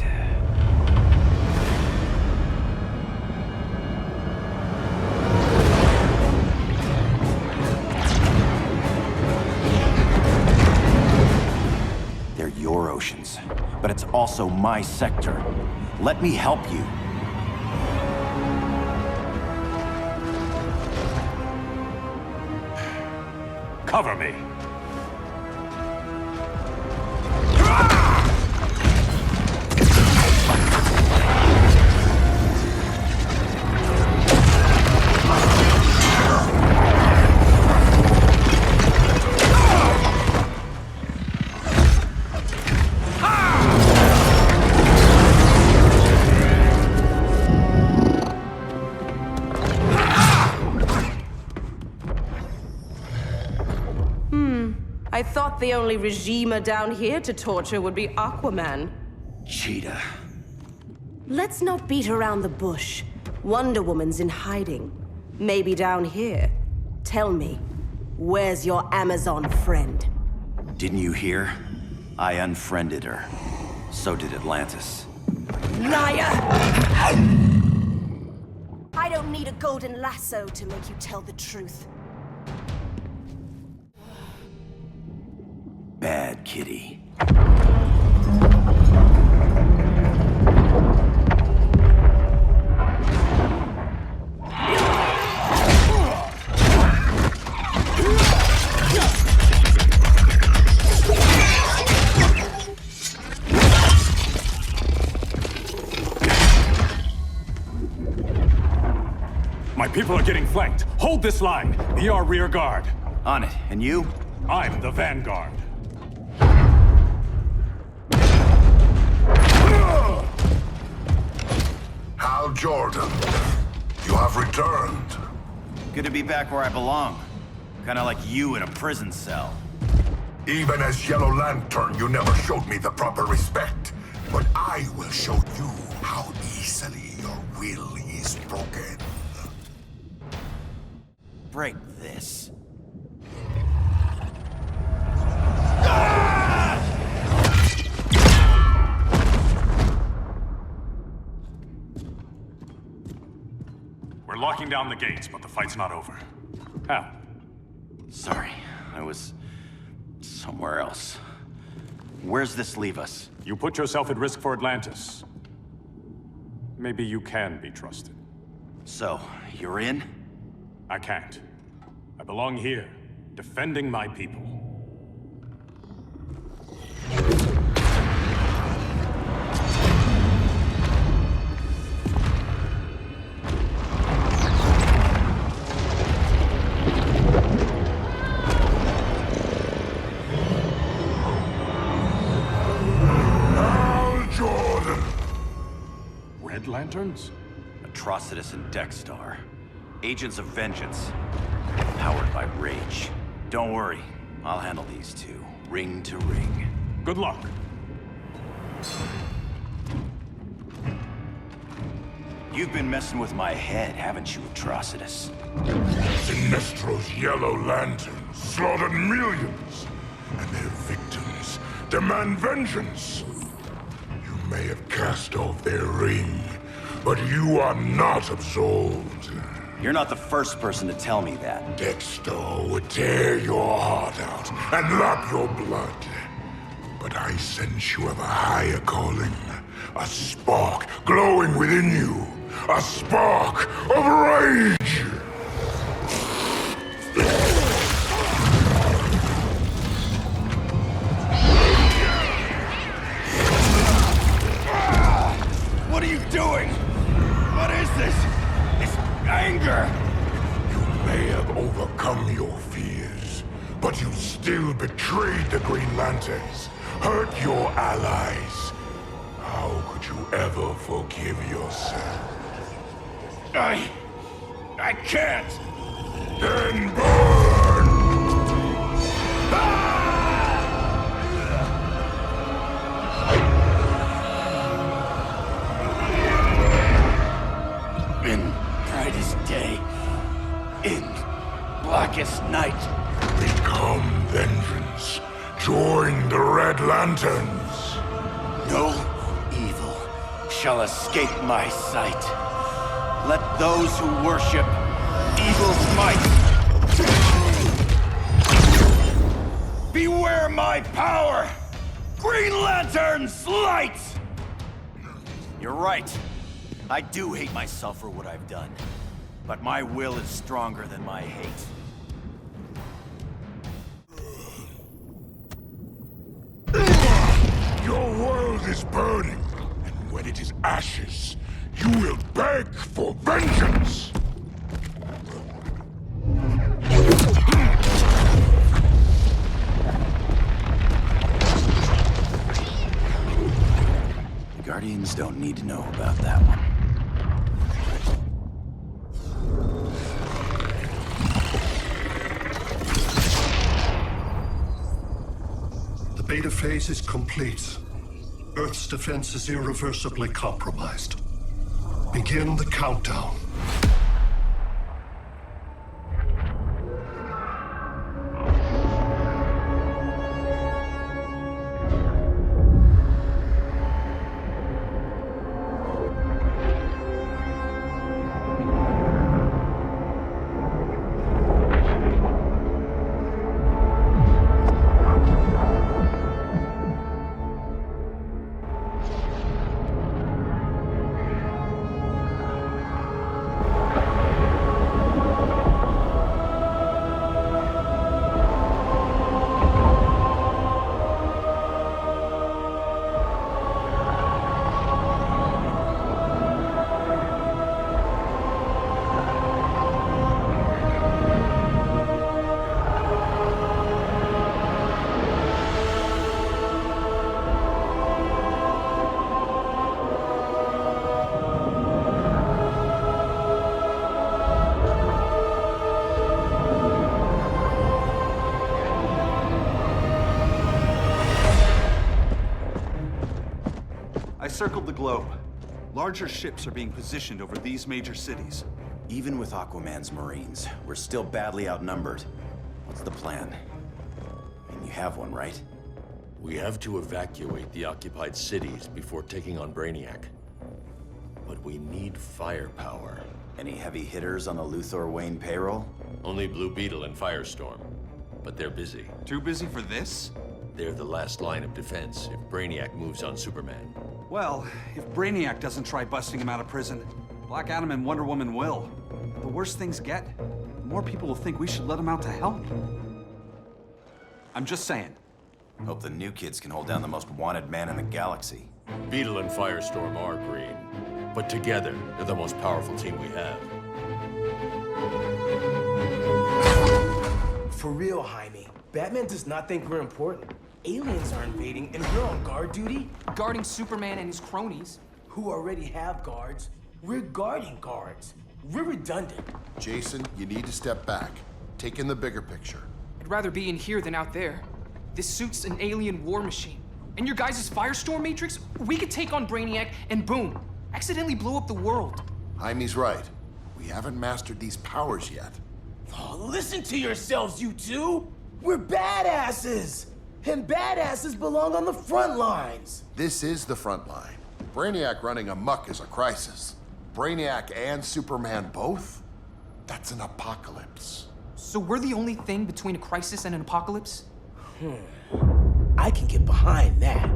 They're your oceans, but it's also my sector. Let me help you. Cover me. I thought the only regimer down here to torture would be Aquaman. Cheetah. Let's not beat around the bush. Wonder Woman's in hiding. Maybe down here. Tell me, where's your Amazon friend? Didn't you hear? I unfriended her. So did Atlantis. Liar! I don't need a golden lasso to make you tell the truth. Bad kitty. people are getting flanked. Hold this line. Be our rear guard. On it. And you? I'm the vanguard. Hal Jordan, you have returned. Good to be back where I belong. Kinda like you in a prison cell. Even as Yellow Lantern, you never showed me the proper respect. But I will show you how easily your will is broken. Break this. We're locking down the gates, but the fight's not over. Hal. Sorry, I was somewhere else. Where's this leave us? You put yourself at risk for Atlantis. Maybe you can be trusted. So, you're in? I can't. I belong here, defending my people. Lanterns? Atrocitus and Dexstar. Agents of Vengeance. Powered by rage. Don't worry, I'll handle these two, ring to ring. Good luck. You've been messing with my head, haven't you, Atrocitus? Sinestro's Yellow Lanterns slaughtered millions, and their victims demand vengeance. You may have cast off their ring, but you are not absolved. You're not the first person to tell me that. Dexter would tear your heart out and lap your blood. But I sense you have a higher calling. A spark glowing within you. A spark of rage! What are you doing? What is this? This anger! You may have overcome your fears, but you still betrayed the Green Lanterns, hurt your allies. How could you ever forgive yourself? I can't! Then burn! In brightest day, in blackest night. Become vengeance. Join the Red Lanterns. No evil shall escape my sight. Let those who worship evil's might beware my power! Green Lantern's light! You're right. I do hate myself for what I've done. But my will is stronger than my hate. Your world is burning, and when it is ashes, you will beg for vengeance! The Guardians don't need to know about that one. The beta phase is complete. Earth's defense is irreversibly compromised. Begin the countdown. I circled the globe. Larger ships are being positioned over these major cities. Even with Aquaman's Marines, we're still badly outnumbered. What's the plan? I mean, you have one, right? We have to evacuate the occupied cities before taking on Brainiac. But we need firepower. Any heavy hitters on the Luthor Wayne payroll? Only Blue Beetle and Firestorm. But they're busy. Too busy for this? They're the last line of defense if Brainiac moves on Superman. Well, if Brainiac doesn't try busting him out of prison, Black Adam and Wonder Woman will. The worse things get, the more people will think we should let him out to help. I'm just saying. Hope the new kids can hold down the most wanted man in the galaxy. Beetle and Firestorm are green, but together, they're the most powerful team we have. For real, Jaime. Batman does not think we're important. Aliens are invading, and we're on guard duty? Guarding Superman and his cronies. Who already have guards. We're guarding guards. We're redundant. Jason, you need to step back. Take in the bigger picture. I'd rather be in here than out there. This suit's an alien war machine. And your guys' Firestorm Matrix, we could take on Brainiac and boom, accidentally blow up the world. Jaime's right. We haven't mastered these powers yet. Oh, listen to yourselves, you two! We're badasses! And badasses belong on the front lines! This is the front line. Brainiac running amok is a crisis. Brainiac and Superman both? That's an apocalypse. So we're the only thing between a crisis and an apocalypse? I can get behind that.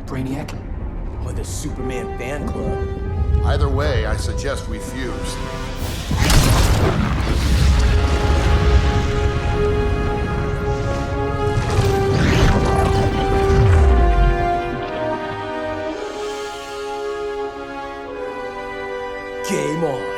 Brainiac? Or the Superman fan club? Either way, I suggest we fuse. Game on.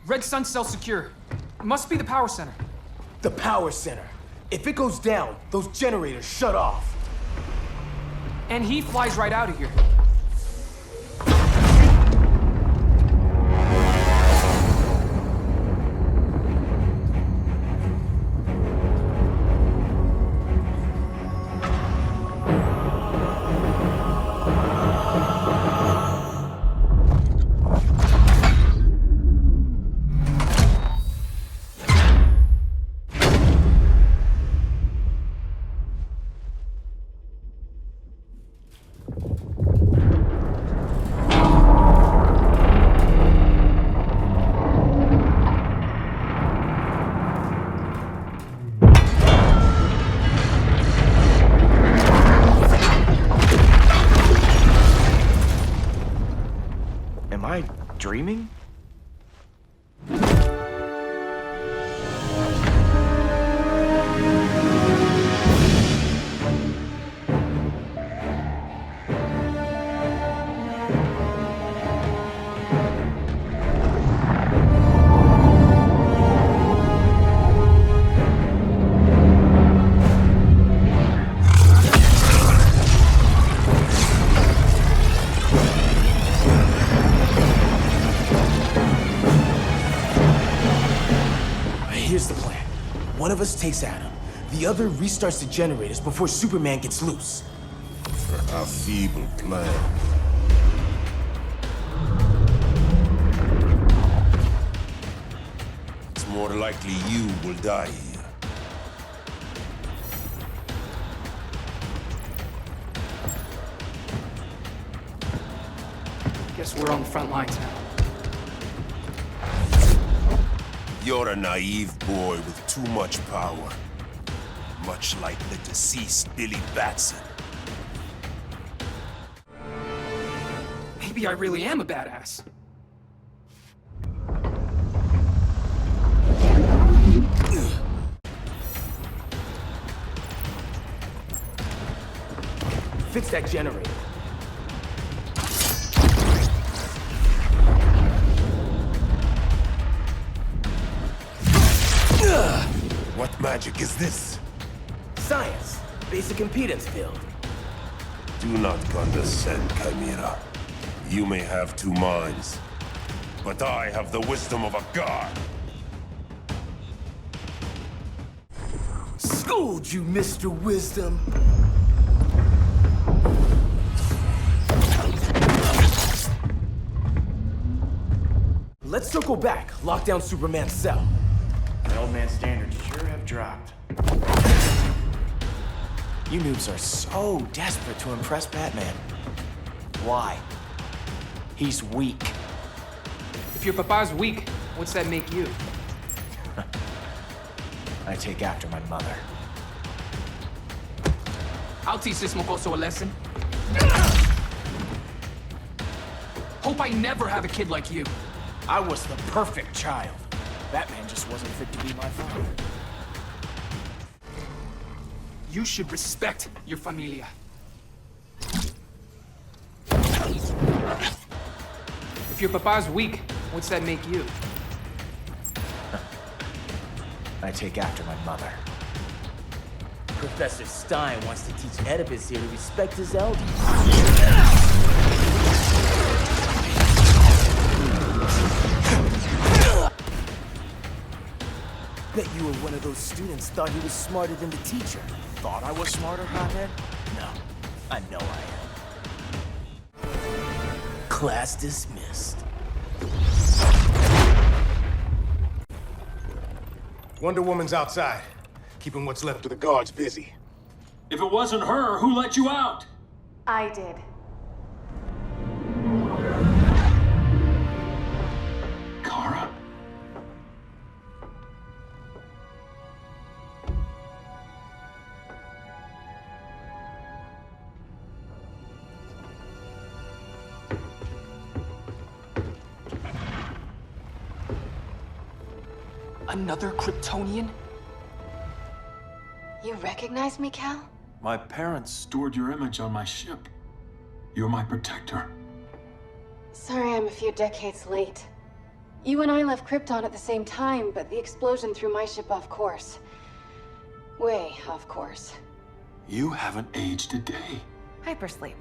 Red Sun cell secure. It must be the power center. The power center. If it goes down, those generators shut off. And he flies right out of here. Am I dreaming? Here's the plan. One of us takes Adam. The other restarts the generators before Superman gets loose. A feeble plan. It's more likely you will die here. Guess we're on the front lines now. You're a naive boy with too much power. Much like the deceased Billy Batson. Maybe I really am a badass. Fix that generator. What magic is this? Science. Basic impedance field. Do not condescend, Chimera. You may have two minds, but I have the wisdom of a god. Schooled you, Mr. Wisdom. Let's circle back. Lock down Superman's cell. The old man's standards sure have dropped. You noobs are so desperate to impress Batman. Why? He's weak. If your papa's weak, what's that make you? I take after my mother. I'll teach this mocoso a lesson. Hope I never have a kid like you. I was the perfect child. Batman just wasn't fit to be my father. You should respect your familia. If your papa's weak, what's that make you? I take after my mother. Professor Stein wants to teach Oedipus here to respect his elders. Bet you were one of those students thought he was smarter than the teacher. Thought I was smarter, hothead? No, I know I am. Class dismissed. Wonder Woman's outside, keeping what's left of the guards busy. If it wasn't her, who let you out? I did. Kara? Another Kryptonian? You recognize me, Cal? My parents stored your image on my ship. You're my protector. Sorry I'm a few decades late. You and I left Krypton at the same time, but the explosion threw my ship off course. Way off course. You haven't aged a day. Hypersleep.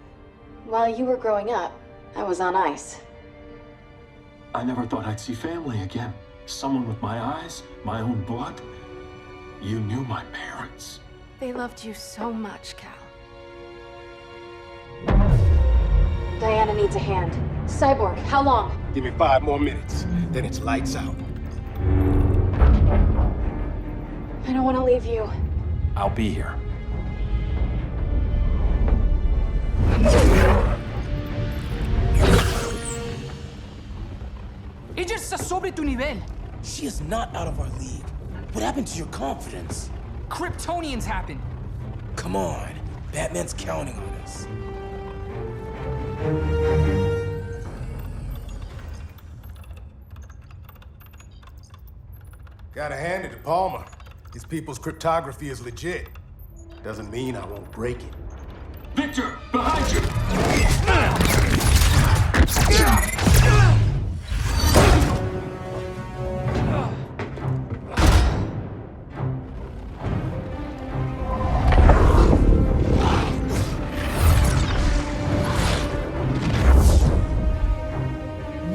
While you were growing up, I was on ice. I never thought I'd see family again. Someone with my eyes, my own blood. You knew my parents. They loved you so much, Cal. Diana needs a hand. Cyborg, how long? Give me 5 more minutes, then it's lights out. I don't want to leave you. I'll be here. Ella está sobre tu nivel. She is not out of our league. What happened to your confidence? Kryptonians happen. Come on. Batman's counting on us. Gotta hand it to Palmer. His people's cryptography is legit. Doesn't mean I won't break it. Victor, behind you!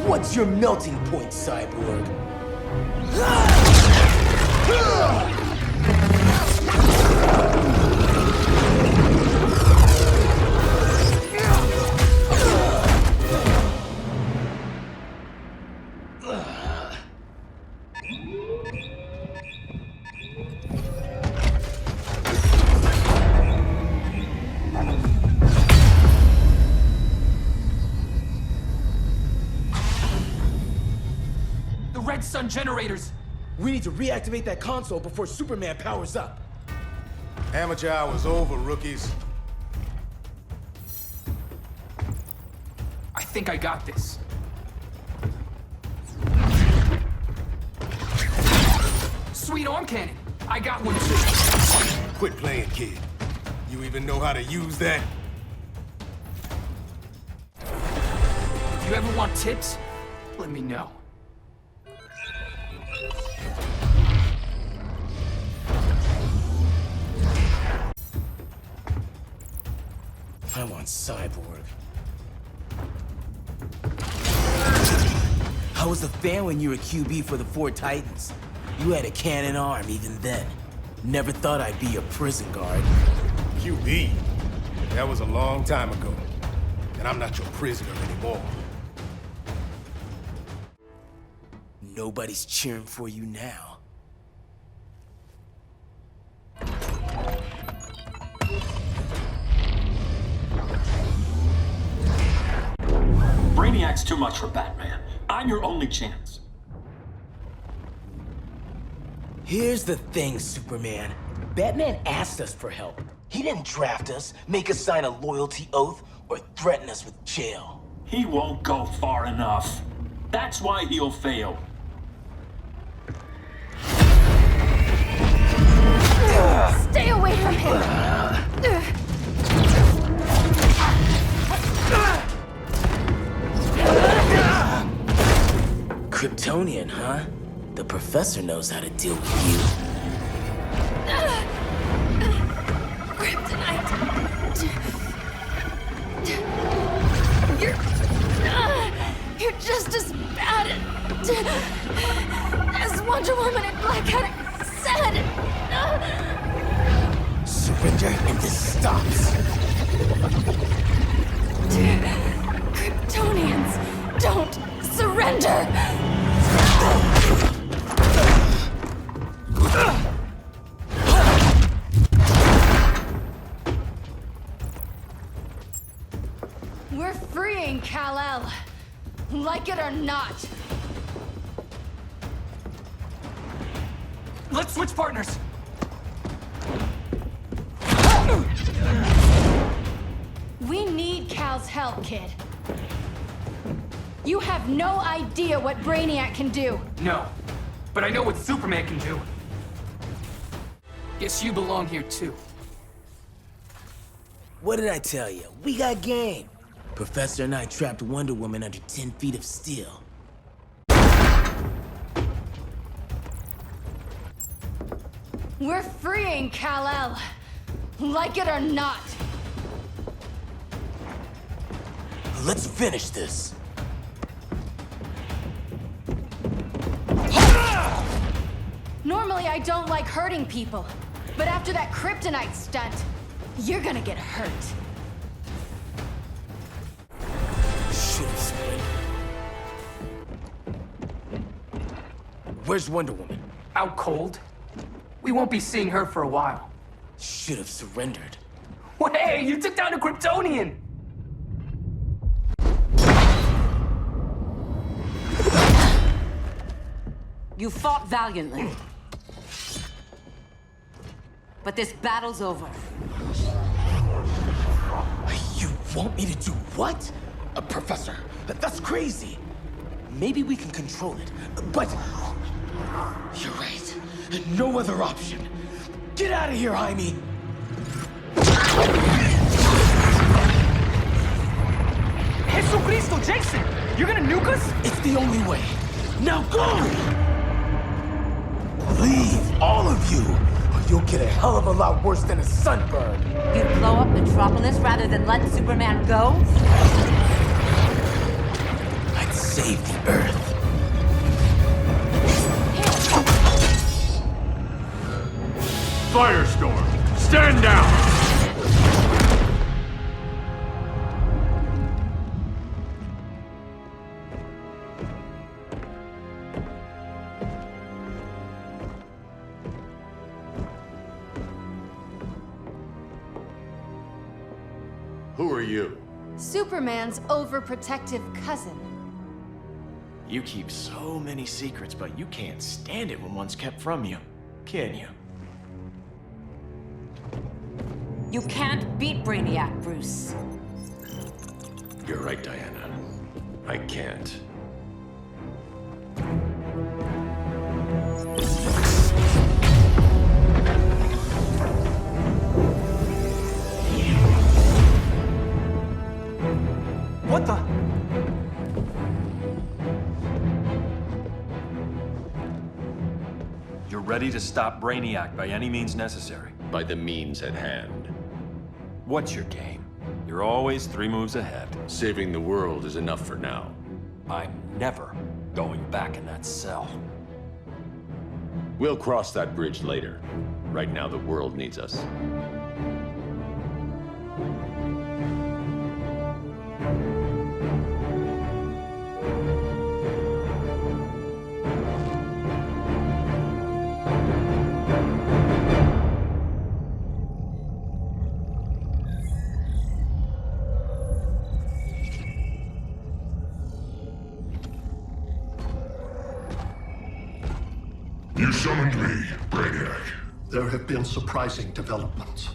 What's your melting point, Cyborg? Red Sun generators. We need to reactivate that console before Superman powers up. Amateur hour's over, rookies. I think I got this. Sweet arm cannon. I got one too. Quit playing, kid. You even know how to use that? If you ever want tips, let me know. I want Cyborg. How was the fan when you were QB for the 4 Titans? You had a cannon arm even then. Never thought I'd be a prison guard. QB? That was a long time ago. And I'm not your prisoner anymore. Nobody's cheering for you now. Brainiac's too much for Batman. I'm your only chance. Here's the thing, Superman. Batman asked us for help. He didn't draft us, make us sign a loyalty oath, or threaten us with jail. He won't go far enough. That's why he'll fail. Stay away from him! Kryptonian, huh? The professor knows how to deal with you. Kryptonite! You're just as bad as Wonder Woman and Black Cat said! Surrender and this stops. Kryptonians, don't surrender! We're freeing Kal-El, like it or not. Let's switch partners. We need Cal's help, kid. You have no idea what Brainiac can do. No, but I know what Superman can do. Guess you belong here too. What did I tell you? We got game. Professor and I trapped Wonder Woman under 10 feet of steel. We're freeing Kal-El, like it or not. Let's finish this. Normally, I don't like hurting people, but after that kryptonite stunt, you're gonna get hurt. Should've surrendered. Where's Wonder Woman? Out cold? We won't be seeing her for a while. Should've surrendered. Hey, you took down a Kryptonian! You fought valiantly. But this battle's over. You want me to do what? Professor, that's crazy. Maybe we can control it, but... You're right. No other option. Get out of here, Jaime! Jesucristo, Jason! You're gonna nuke us? It's the only way. Now go! Leave, all of you, or you'll get a hell of a lot worse than a sunburn. You'd blow up Metropolis rather than let Superman go? I'd save the Earth. Firestorm, stand down! Who are you? Superman's overprotective cousin. You keep so many secrets, but you can't stand it when one's kept from you, can you? You can't beat Brainiac, Bruce. You're right, Diana. I can't. What the? You're ready to stop Brainiac by any means necessary. By the means at hand. What's your game? You're always 3 moves ahead. Saving the world is enough for now. I'm never going back in that cell. We'll cross that bridge later. Right now, the world needs us. You summoned me, Brainiac. There have been surprising developments.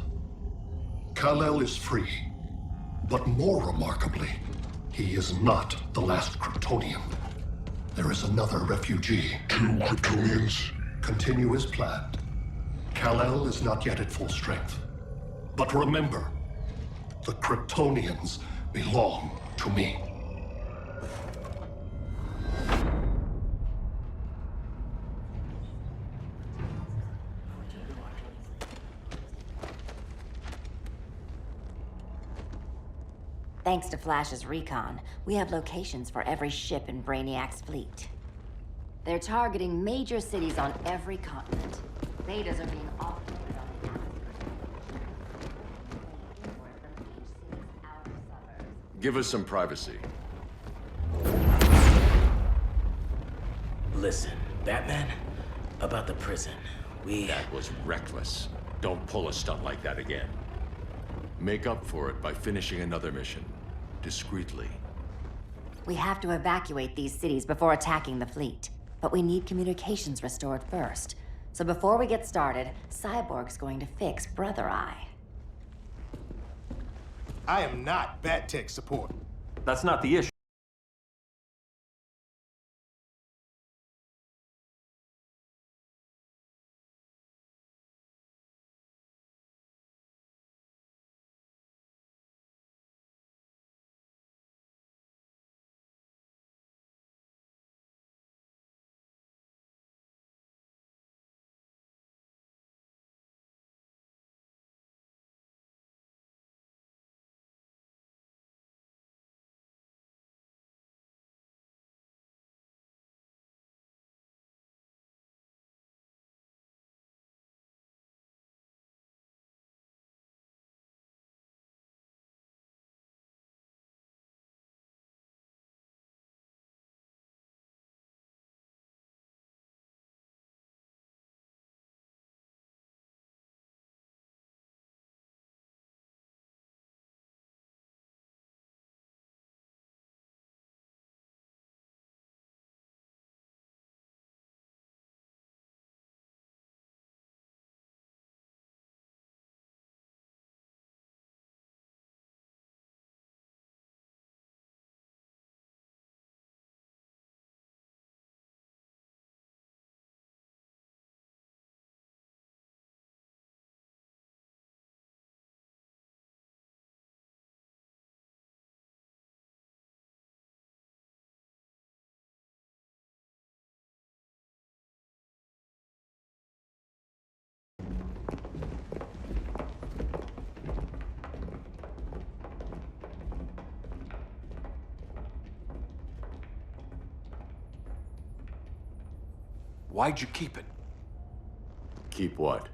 Kal-El is free. But more remarkably, he is not the last Kryptonian. There is another refugee. 2 Kryptonians? Continue as planned. Kal-El is not yet at full strength. But remember, the Kryptonians belong to me. Thanks to Flash's recon, we have locations for every ship in Brainiac's fleet. They're targeting major cities on every continent. Betas are being offloaded on the outskirts. Give us some privacy. Listen, Batman, about the prison, That was reckless. Don't pull a stunt like that again. Make up for it by finishing another mission. Discreetly. We have to evacuate these cities before attacking the fleet. But we need communications restored first. So before we get started, Cyborg's going to fix Brother Eye. I am not Bat Tech support. That's not the issue. Why'd you keep it? Keep what?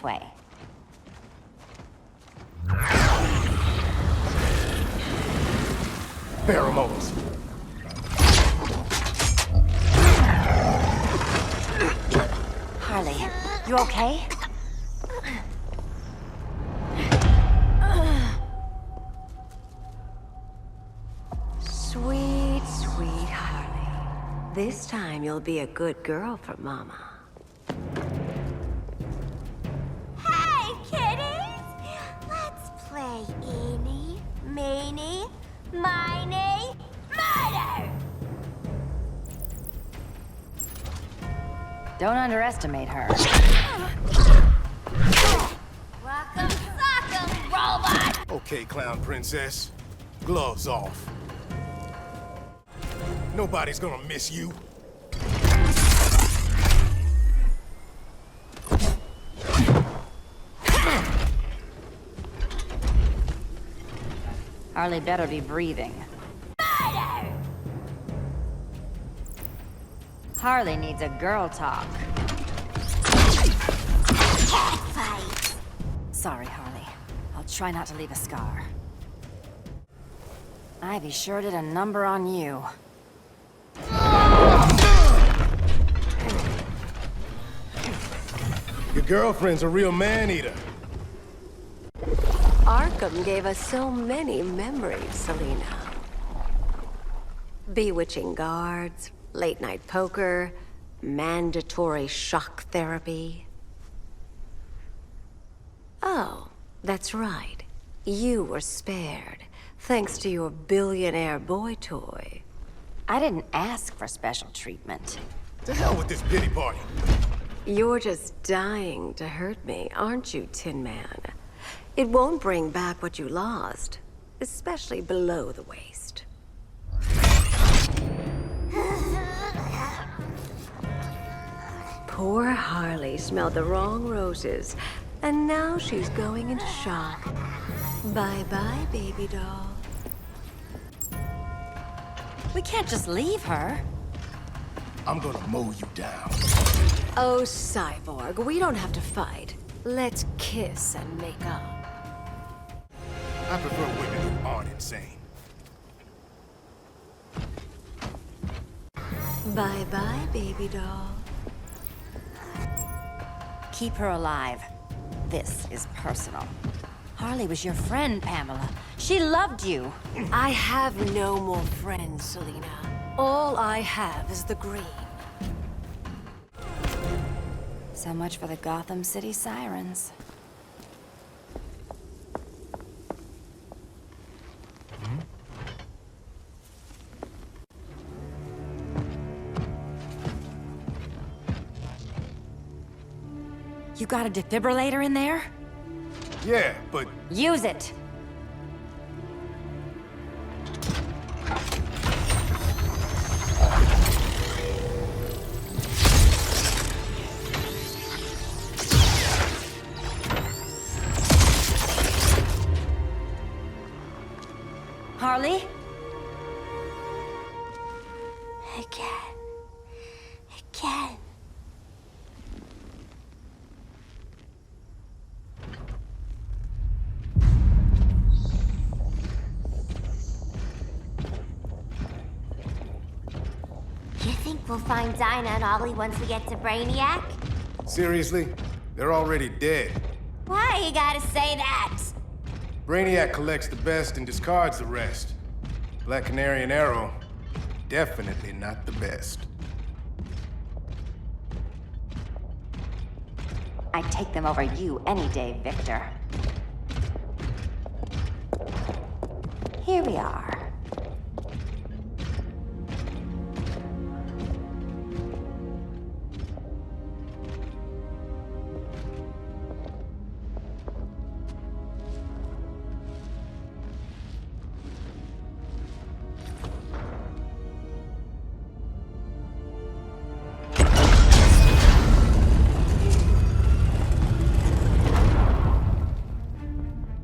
way. Pheromones. Harley, you okay? Sweet, sweet Harley. This time you'll be a good girl for Mama. Hey, kiddies! Let's play Eeny, Meeny, Miny, Murder! Don't underestimate her. Rock'em sock'em, robot! Okay, clown princess. Gloves off. Nobody's gonna miss you. Harley better be breathing. Murder! Harley needs a girl talk. Cat fight! Sorry, Harley. I'll try not to leave a scar. Ivy sure did a number on you. Your girlfriend's a real man-eater. Arkham gave us so many memories, Selina. Bewitching guards, late-night poker, mandatory shock therapy. Oh, that's right. You were spared, thanks to your billionaire boy toy. I didn't ask for special treatment. To hell with this pity party. You're just dying to hurt me, aren't you, Tin Man? It won't bring back what you lost, especially below the waist. Poor Harley smelled the wrong roses, and now she's going into shock. Bye-bye, baby doll. We can't just leave her. I'm gonna mow you down. Oh, Cyborg, we don't have to fight. Let's kiss and make up. I prefer women who aren't insane. Bye-bye, baby doll. Keep her alive. This is personal. Harley was your friend, Pamela. She loved you. I have no more friends, Selina. All I have is the green. So much for the Gotham City Sirens. You got a defibrillator in there? Yeah, but... Use it! Harley? Again. You think we'll find Dinah and Ollie once we get to Brainiac? Seriously? They're already dead. Why you gotta say that? Brainiac collects the best and discards the rest. Black Canary and Arrow, definitely not the best. I'd take them over you any day, Victor. Here we are.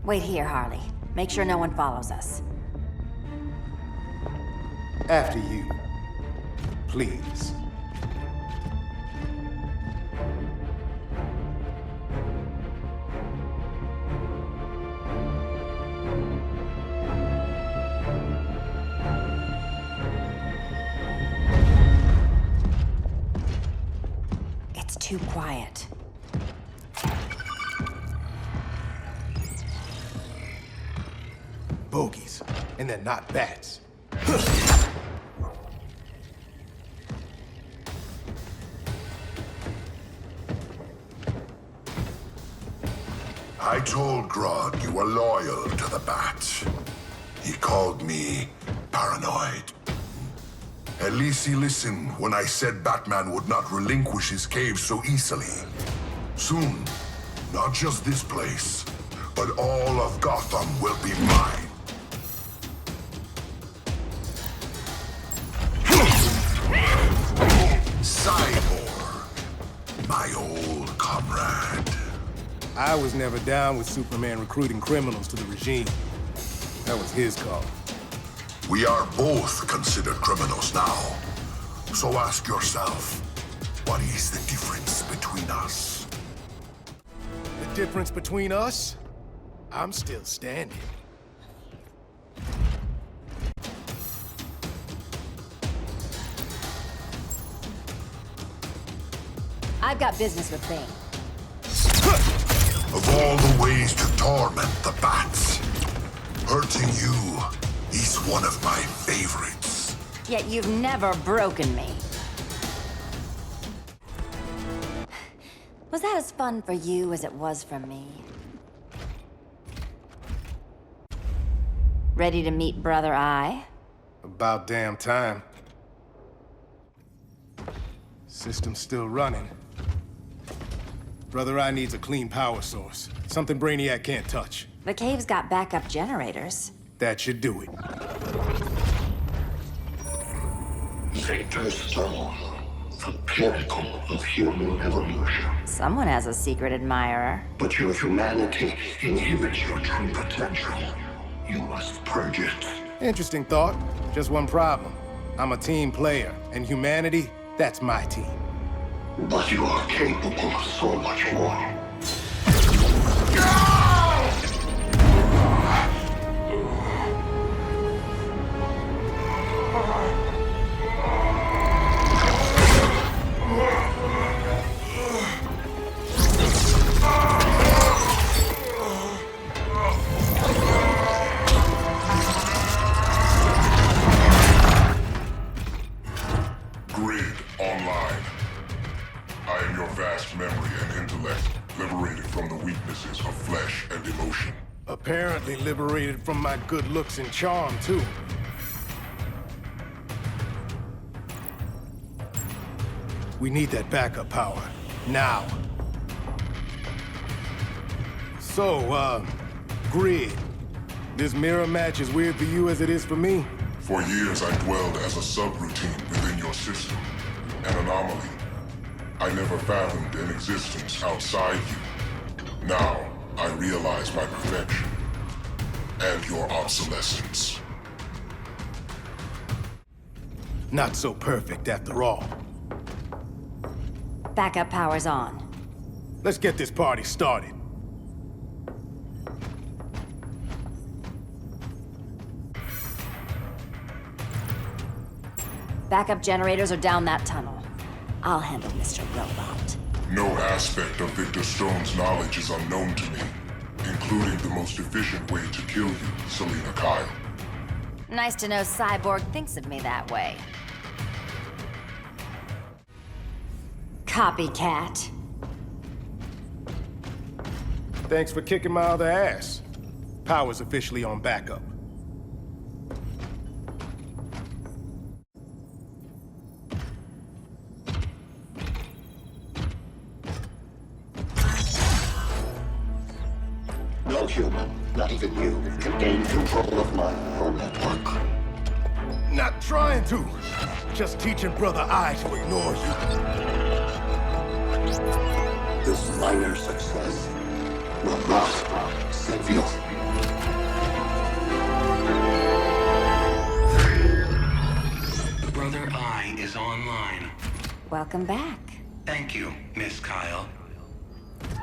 Wait here, Harley. Make sure no one follows us. After you. Please. too quiet. Bogies, and they're not bats. I told Grodd you were loyal to the Bat. He called me paranoid. At least he listened when I said Batman would not relinquish his cave so easily. Soon, not just this place, but all of Gotham will be mine. Cyborg, my old comrade. I was never down with Superman recruiting criminals to the regime. That was his call. We are both considered criminals now. So ask yourself, what is the difference between us? The difference between us? I'm still standing. I've got business with Bane. Of all the ways to torment the Bats, hurting you is one of my favorites. Yet you've never broken me. Was that as fun for you as it was for me? Ready to meet Brother Eye? About damn time. System's still running. Brother Eye needs a clean power source. Something Brainiac can't touch. The cave's got backup generators. That should do it. Victor Stone, the pinnacle of human evolution. Someone has a secret admirer. But your humanity inhibits your true potential. You must purge it. Interesting thought. Just one problem. I'm a team player, and humanity, that's my team. But you are capable of so much more. Grid online. I am your vast memory and intellect, liberated from the weaknesses of flesh and emotion. Apparently liberated from my good looks and charm, too. We need that backup power. Now. So, Grid. This mirror match as weird for you as it is for me? For years I dwelled as a subroutine within your system, an anomaly. I never fathomed an existence outside you. Now, I realize my perfection and your obsolescence. Not so perfect after all. Backup power's on. Let's get this party started. Backup generators are down that tunnel. I'll handle Mr. Robot. No aspect of Victor Stone's knowledge is unknown to me, including the most efficient way to kill you, Selina Kyle. Nice to know Cyborg thinks of me that way. Copycat. Thanks for kicking my other ass. Power's officially on backup. No human, not even you, can gain control of my neural network. Not trying to. Just teaching Brother Eye to ignore you. This minor success will not save you. Brother Eye is online. Welcome back. Thank you, Miss Kyle.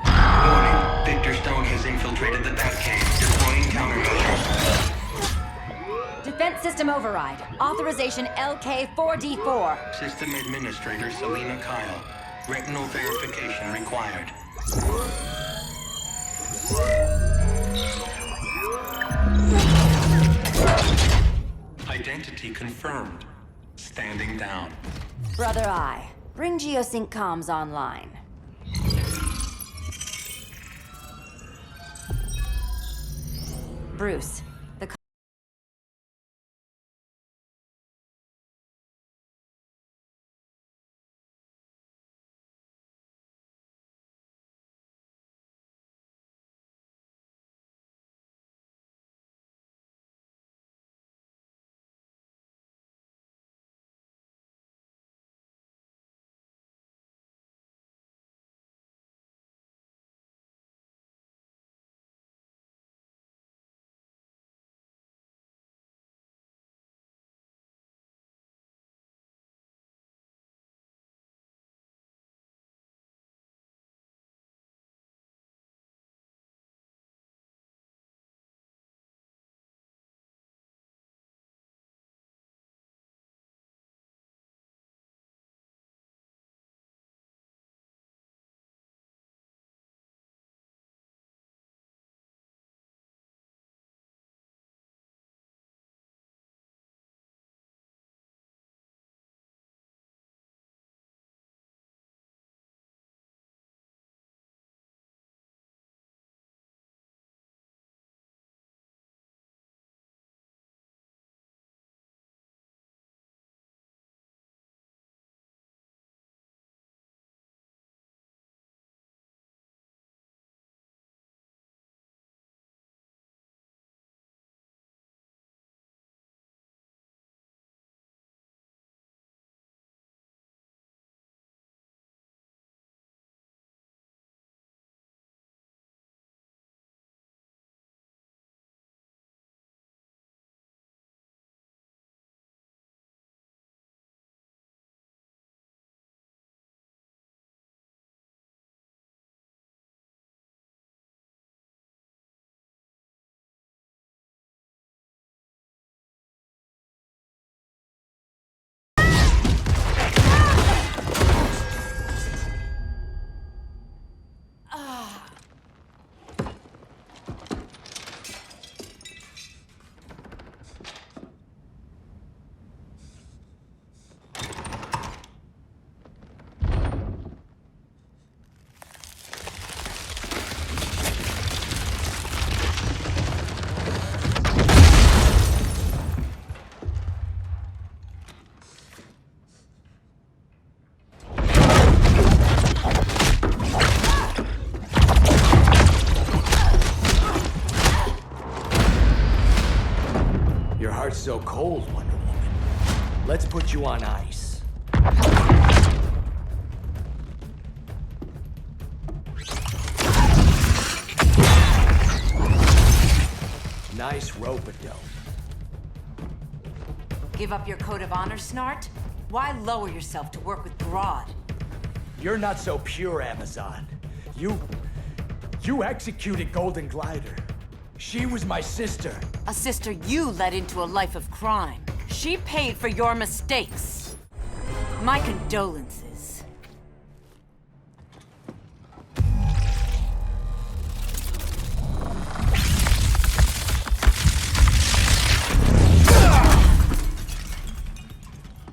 Warning, Victor Stone has infiltrated the Batcave, deploying countermeasures. Defense system override. Authorization LK4D4. System Administrator Selina Kyle. Retinal verification required. Identity confirmed. Standing down. Brother Eye, bring Geosync comms online. Bruce, the So cold, Wonder Woman. Let's put you on ice. Nice rope-a-dope. Give up your code of honor, Snart? Why lower yourself to work with Grodd? You're not so pure, Amazon. You executed Golden Glider. She was my sister. A sister you led into a life of crime. She paid for your mistakes. My condolences.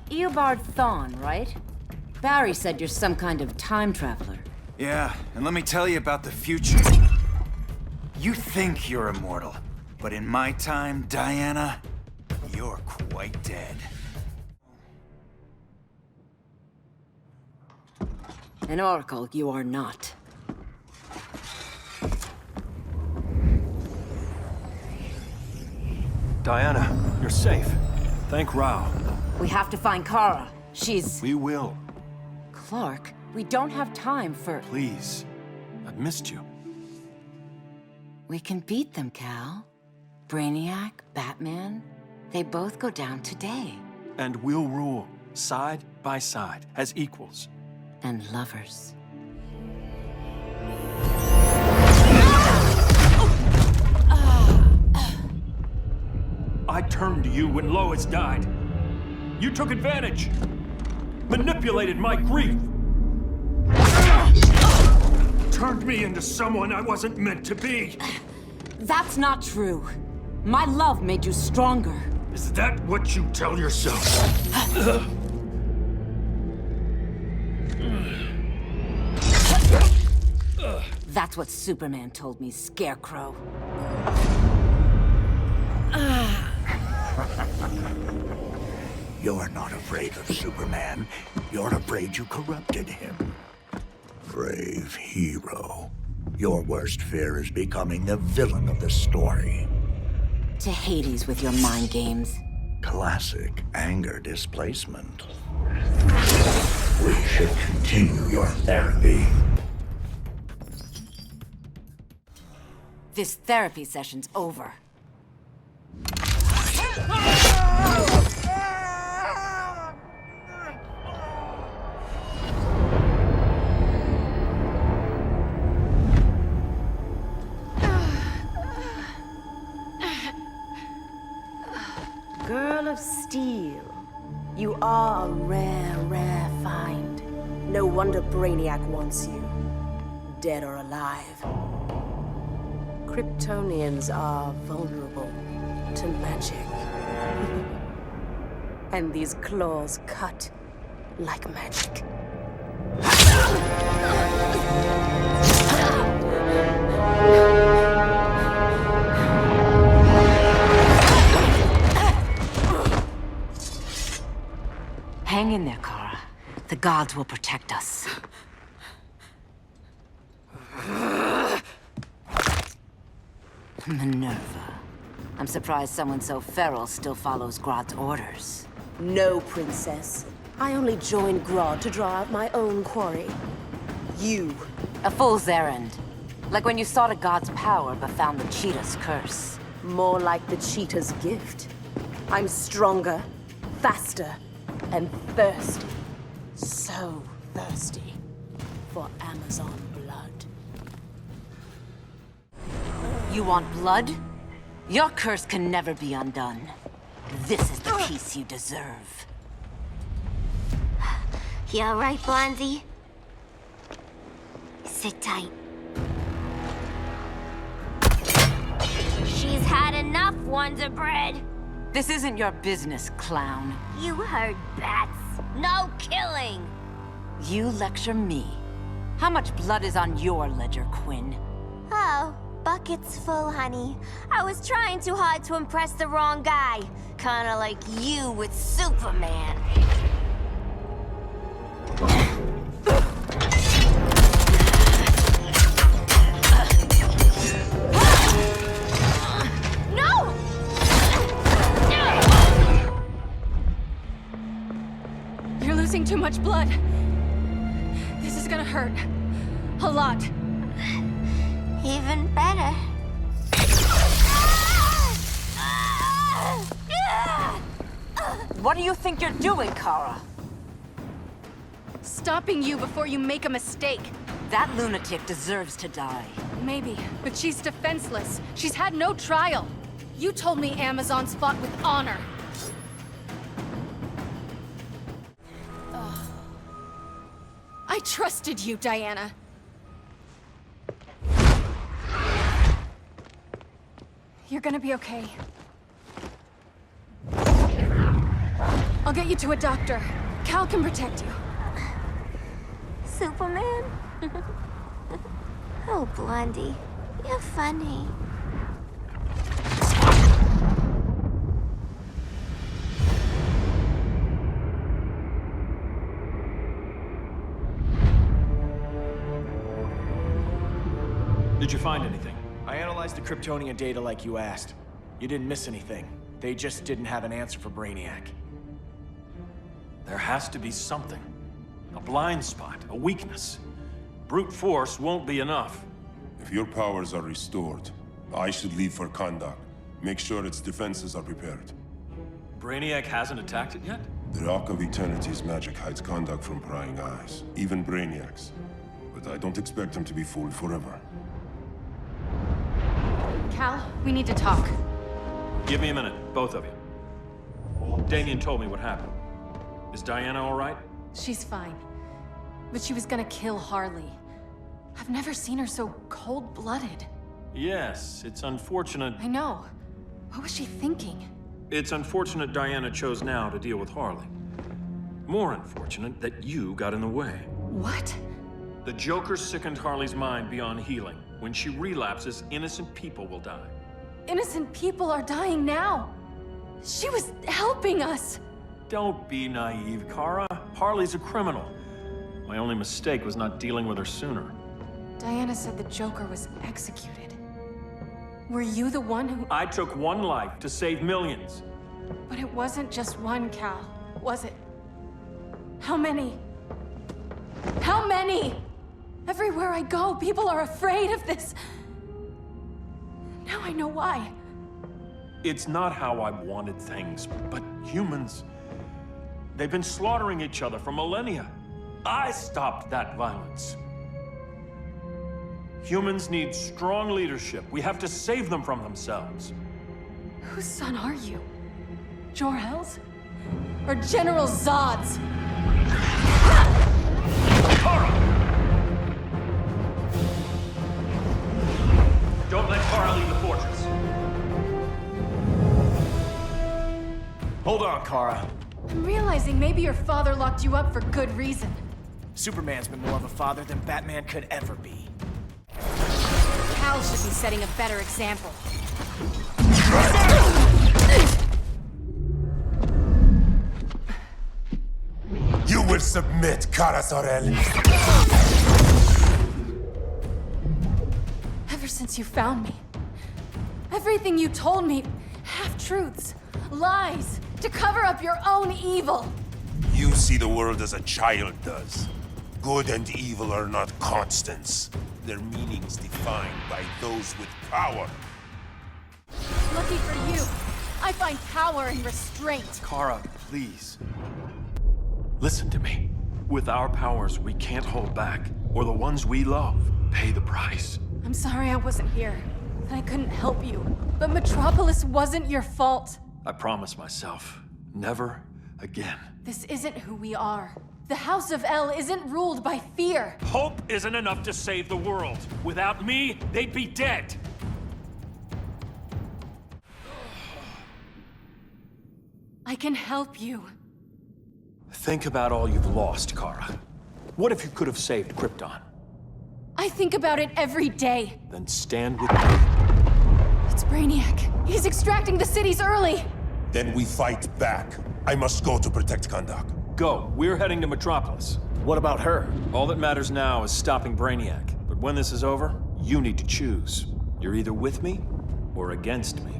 Eobard Thawne, right? Barry said you're some kind of time traveler. Yeah, and let me tell you about the future. You think you're immortal, but in my time, Diana, you're quite dead. An oracle you are not. Diana, you're safe. Thank Rao. We have to find Kara. She's... We will. Clark, we don't have time for... Please. I've missed you. We can beat them, Cal. Brainiac, Batman, they both go down today. And we'll rule, side by side, as equals. And lovers. I turned to you when Lois died. You took advantage. Manipulated my grief. turned me into someone I wasn't meant to be. That's not true. My love made you stronger. Is that what you tell yourself? That's what Superman told me, Scarecrow. You're not afraid of Superman. You're afraid you corrupted him. Brave hero. Your worst fear is becoming the villain of the story. To Hades with your mind games. Classic anger displacement. We should continue your therapy. This therapy session's over. Girl of Steel, you are a rare, rare find. No wonder Brainiac wants you, dead or alive. Kryptonians are vulnerable to magic. And these claws cut like magic. Hang in there, Kara. The gods will protect us. Minerva. I'm surprised someone so feral still follows Grodd's orders. No, Princess. I only joined Grodd to draw out my own quarry. You. A fool's errand. Like when you sought a god's power but found the cheetah's curse. More like the cheetah's gift. I'm stronger, faster, and thirsty. So thirsty for Amazon blood. You want blood? Your curse can never be undone. This is the peace you deserve. You all right, Blondie? Sit tight. She's had enough, Wonder Bread. This isn't your business, clown. You heard bats. No killing. You lecture me. How much blood is on your ledger, Quinn? Oh, bucket's full, honey. I was trying too hard to impress the wrong guy. Kinda like you with Superman. No! You're losing too much blood. This is gonna hurt. A lot. Even better. What do you think you're doing, Kara? Stopping you before you make a mistake. That lunatic deserves to die. Maybe, but she's defenseless. She's had no trial. You told me Amazons fought with honor. I trusted you, Diana. You're gonna be okay. I'll get you to a doctor. Cal can protect you. Superman? Oh, Blondie, you're funny. Did you find anything? I analyzed the Kryptonian data like you asked. You didn't miss anything. They just didn't have an answer for Brainiac. There has to be something. A blind spot, a weakness. Brute force won't be enough. If your powers are restored, I should leave for Kahndaq. Make sure its defenses are prepared. Brainiac hasn't attacked it yet? The Rock of Eternity's magic hides Kahndaq from prying eyes, even Brainiac's. But I don't expect him to be fooled forever. Cal, we need to talk. Give me a minute, both of you. Damien told me what happened. Is Diana all right? She's fine. But she was gonna kill Harley. I've never seen her so cold-blooded. Yes, it's unfortunate. I know. What was she thinking? It's unfortunate Diana chose now to deal with Harley. More unfortunate that you got in the way. What? The Joker sickened Harley's mind beyond healing. When she relapses, innocent people will die. Innocent people are dying now. She was helping us. Don't be naive, Kara. Harley's a criminal. My only mistake was not dealing with her sooner. Diana said the Joker was executed. Were you the one who... I took one life to save millions. But it wasn't just one, Cal, was it? How many? How many? Everywhere I go, people are afraid of this. Now I know why. It's not how I wanted things, but humans... They've been slaughtering each other for millennia. I stopped that violence. Humans need strong leadership. We have to save them from themselves. Whose son are you? Jor-El's? Or General Zod's? Kara! Don't let Kara leave the fortress. Hold on, Kara. I'm realizing maybe your father locked you up for good reason. Superman's been more of a father than Batman could ever be. Cal should be setting a better example. You will submit, Kara Zor-El. Ever since you found me, everything you told me, half-truths, lies, to cover up your own evil. You see the world as a child does. Good and evil are not constants. Their meanings defined by those with power. Lucky for you, I find power in restraint. Kara, please. Listen to me. With our powers, we can't hold back, or the ones we love pay the price. I'm sorry I wasn't here, that I couldn't help you. But Metropolis wasn't your fault. I promise myself, never again. This isn't who we are. The House of El isn't ruled by fear. Hope isn't enough to save the world. Without me, they'd be dead. I can help you. Think about all you've lost, Kara. What if you could have saved Krypton? I think about it every day. Then stand with me. It's Brainiac. He's extracting the cities early. Then we fight back. I must go to protect Kahndaq. Go. We're heading to Metropolis. What about her? All that matters now is stopping Brainiac. But when this is over, you need to choose. You're either with me or against me.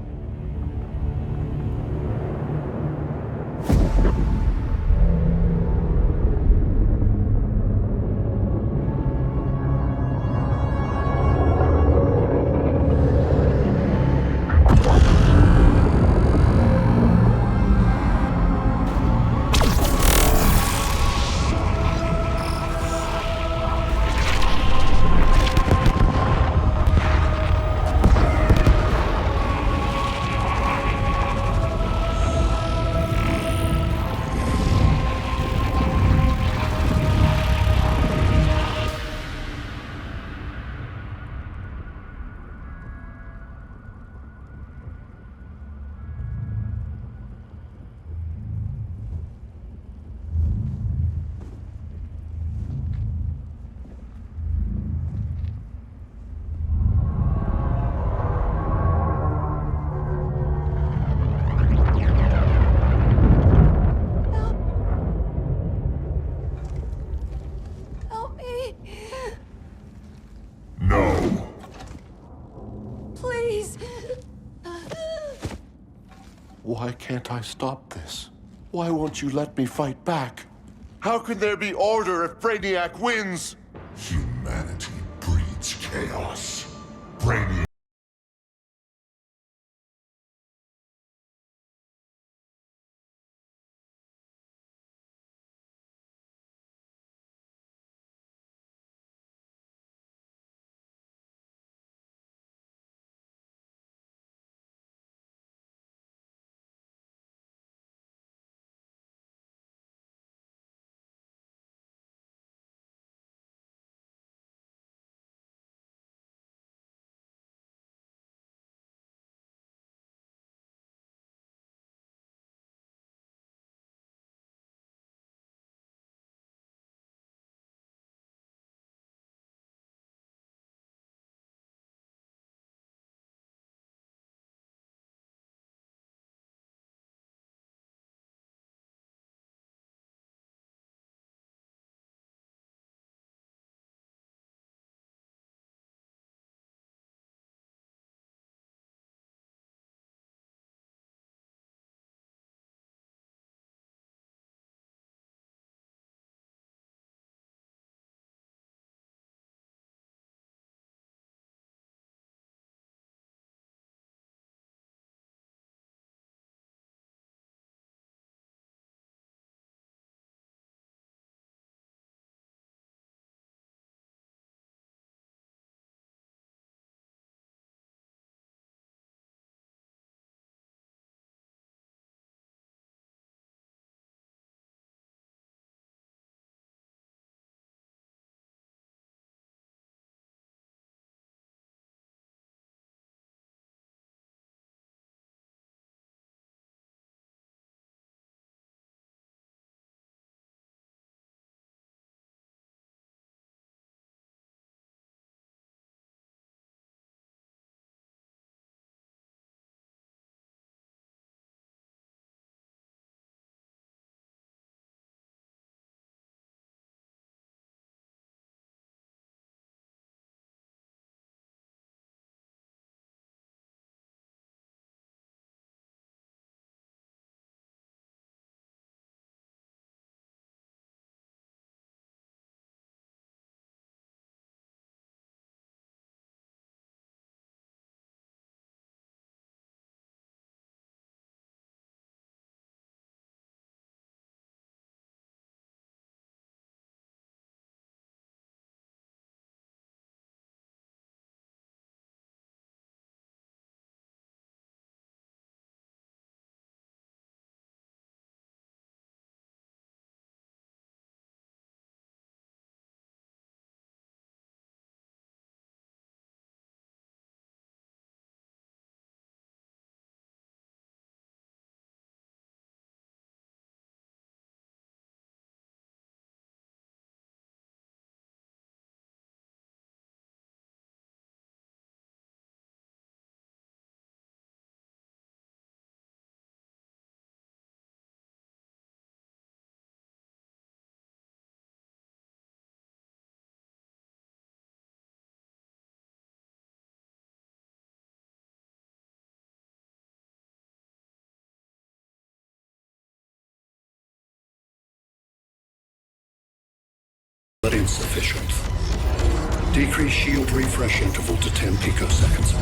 No. Please. Why can't I stop this? Why won't you let me fight back? How can there be order if Brainiac wins? Humanity breeds chaos. Brainiac but insufficient. Decrease shield refresh interval to 10 picoseconds.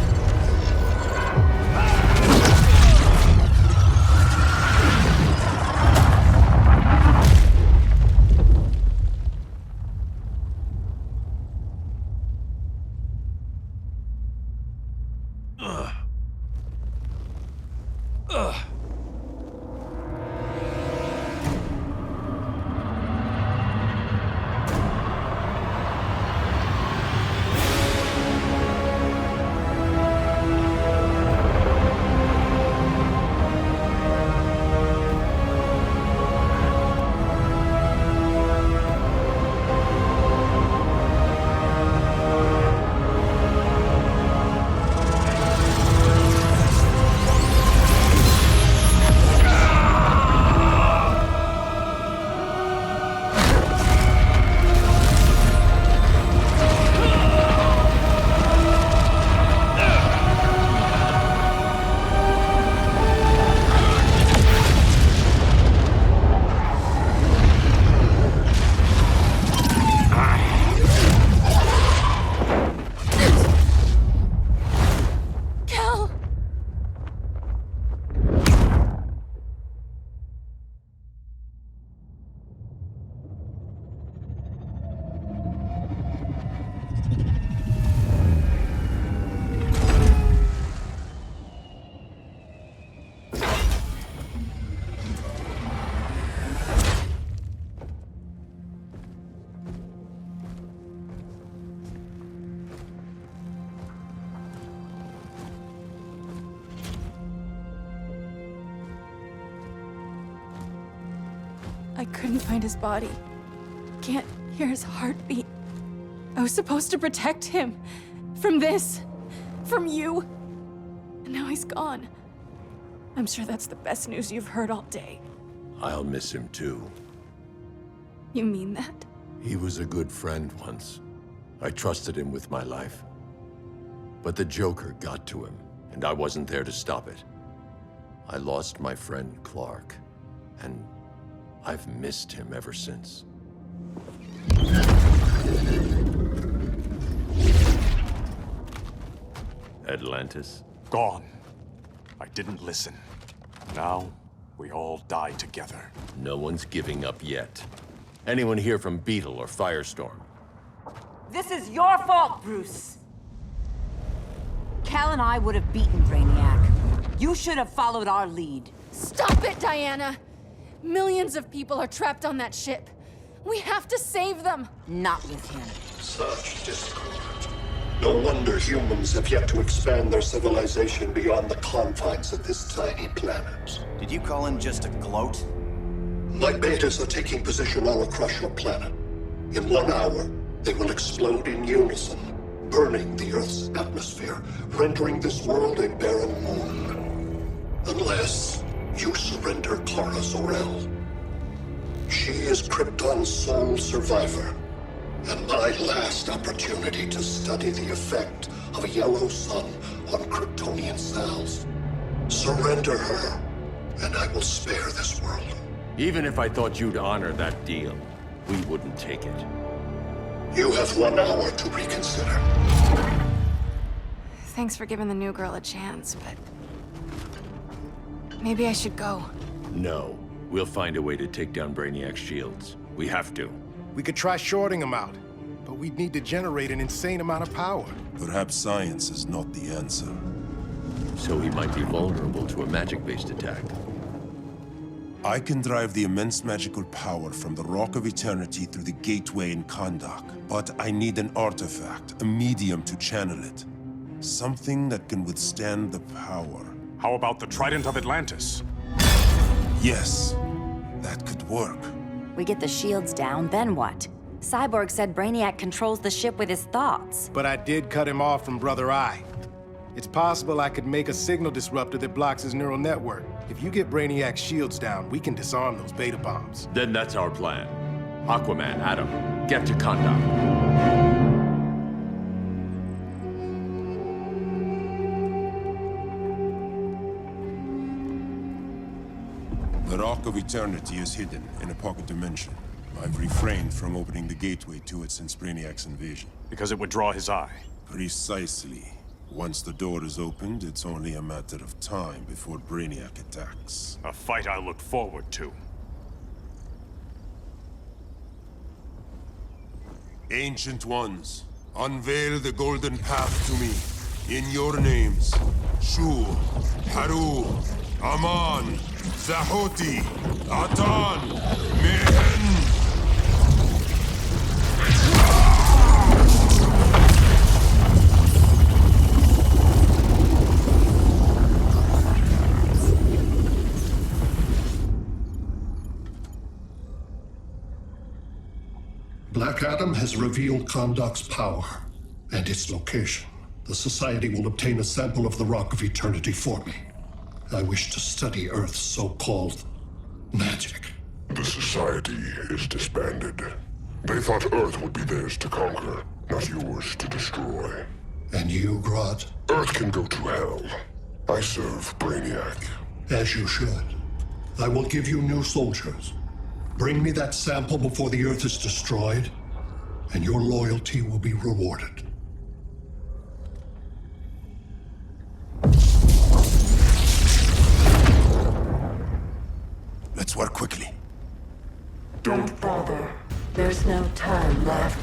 I couldn't find his body. Can't hear his heartbeat. I was supposed to protect him. From this. From you. And now he's gone. I'm sure that's the best news you've heard all day. I'll miss him too. You mean that? He was a good friend once. I trusted him with my life. But the Joker got to him, and I wasn't there to stop it. I lost my friend Clark, and I've missed him ever since. Atlantis? Gone. I didn't listen. Now, we all die together. No one's giving up yet. Anyone here from Beetle or Firestorm? This is your fault, Bruce. Cal and I would have beaten Brainiac. You should have followed our lead. Stop it, Diana! Millions of people are trapped on that ship. We have to save them! Not with him. Such discord. No wonder humans have yet to expand their civilization beyond the confines of this tiny planet. Did you call him just a gloat? My betas are taking position all across your planet. In 1 hour, they will explode in unison, burning the Earth's atmosphere, rendering this world a barren moon. Unless you surrender Kara Zor-El. She is Krypton's sole survivor, and my last opportunity to study the effect of a yellow sun on Kryptonian cells. Surrender her, and I will spare this world. Even if I thought you'd honor that deal, we wouldn't take it. You have 1 hour to reconsider. Thanks for giving the new girl a chance, but... maybe I should go. No. We'll find a way to take down Brainiac's shields. We have to. We could try shorting him out, but we'd need to generate an insane amount of power. Perhaps science is not the answer. So he might be vulnerable to a magic-based attack. I can drive the immense magical power from the Rock of Eternity through the gateway in Kahndaq, but I need an artifact, a medium to channel it. Something that can withstand the power. How about the Trident of Atlantis? Yes, that could work. We get the shields down, then what? Cyborg said Brainiac controls the ship with his thoughts. But I did cut him off from Brother Eye. It's possible I could make a signal disruptor that blocks his neural network. If you get Brainiac's shields down, we can disarm those beta bombs. Then that's our plan. Aquaman, Adam, get to Kahndaq. The Rock of Eternity is hidden in a pocket dimension. I've refrained from opening the gateway to it since Brainiac's invasion. Because it would draw his eye. Precisely. Once the door is opened, it's only a matter of time before Brainiac attacks. A fight I look forward to. Ancient Ones, unveil the golden path to me. In your names, Shu, Haru, Aman, Zahoti, Atan, Mehen. Black Adam has revealed Kahndaq's power and its location. The Society will obtain a sample of the Rock of Eternity for me. I wish to study Earth's so-called magic. The Society is disbanded. They thought Earth would be theirs to conquer, not yours to destroy. And you, Grodd? Earth can go to hell. I serve Brainiac. As you should. I will give you new soldiers. Bring me that sample before the Earth is destroyed, and your loyalty will be rewarded. Let's work quickly. Don't bother. There's no time left.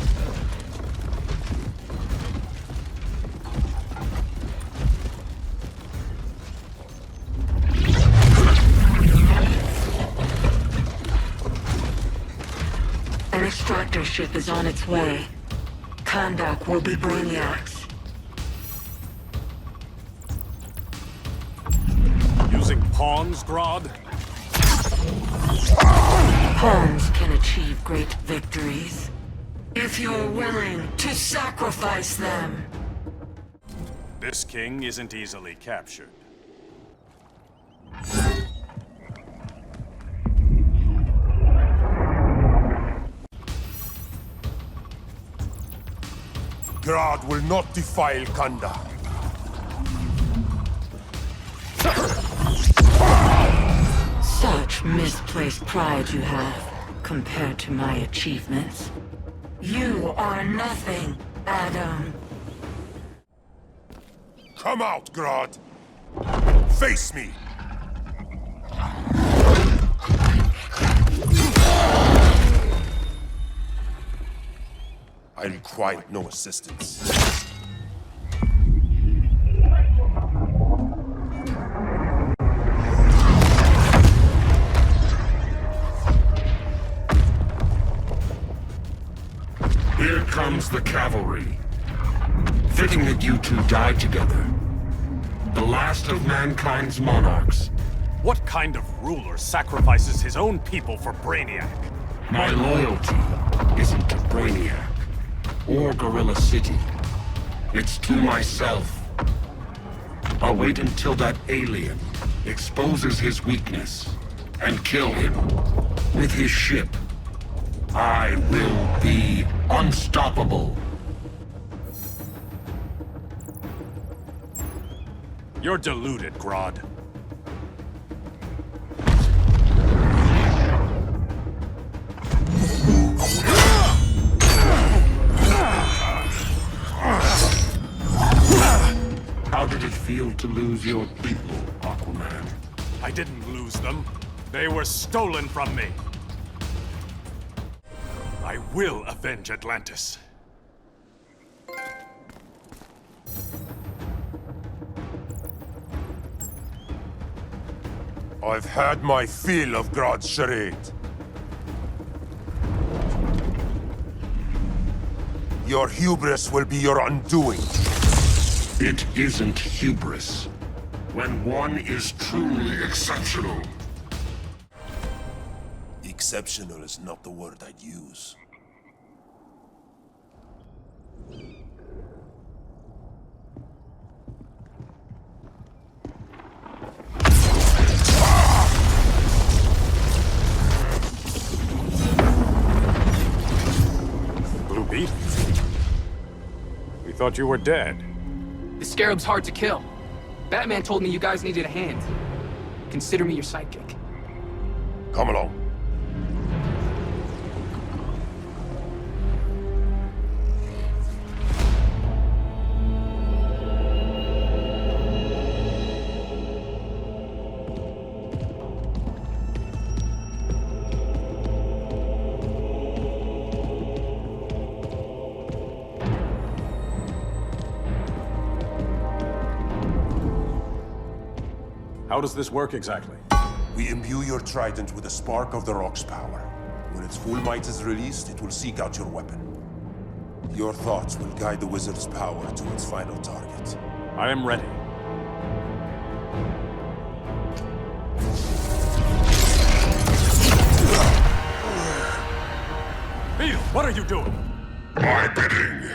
An extractor ship is on its way. Kahndaq will be Brainiac's. Using pawns, Grodd? Pawns can achieve great victories, if you're willing to sacrifice them. This king isn't easily captured. Grodd will not defile Kahndaq. Such misplaced pride you have, compared to my achievements. You are nothing, Adam. Come out, Grodd! Face me! I require no assistance. Here comes the cavalry. Fitting that you two died together. The last of mankind's monarchs. What kind of ruler sacrifices his own people for Brainiac? My loyalty isn't to Brainiac or Gorilla City. It's to myself. I'll wait until that alien exposes his weakness and kill him with his ship. I will be unstoppable. You're deluded, Grodd. How did it feel to lose your people, Aquaman? I didn't lose them. They were stolen from me. I will avenge Atlantis. I've had my fill of Grodd's charade. Your hubris will be your undoing. It isn't hubris. When one is truly exceptional. Exceptional is not the word I'd use. Blue Beetle? We thought you were dead. The Scarab's hard to kill. Batman told me you guys needed a hand. Consider me your sidekick. Come along. How does this work exactly? We imbue your trident with a spark of the rock's power. When its full might is released, it will seek out your weapon. Your thoughts will guide the wizard's power to its final target. I am ready. Beetle, what are you doing? My bidding.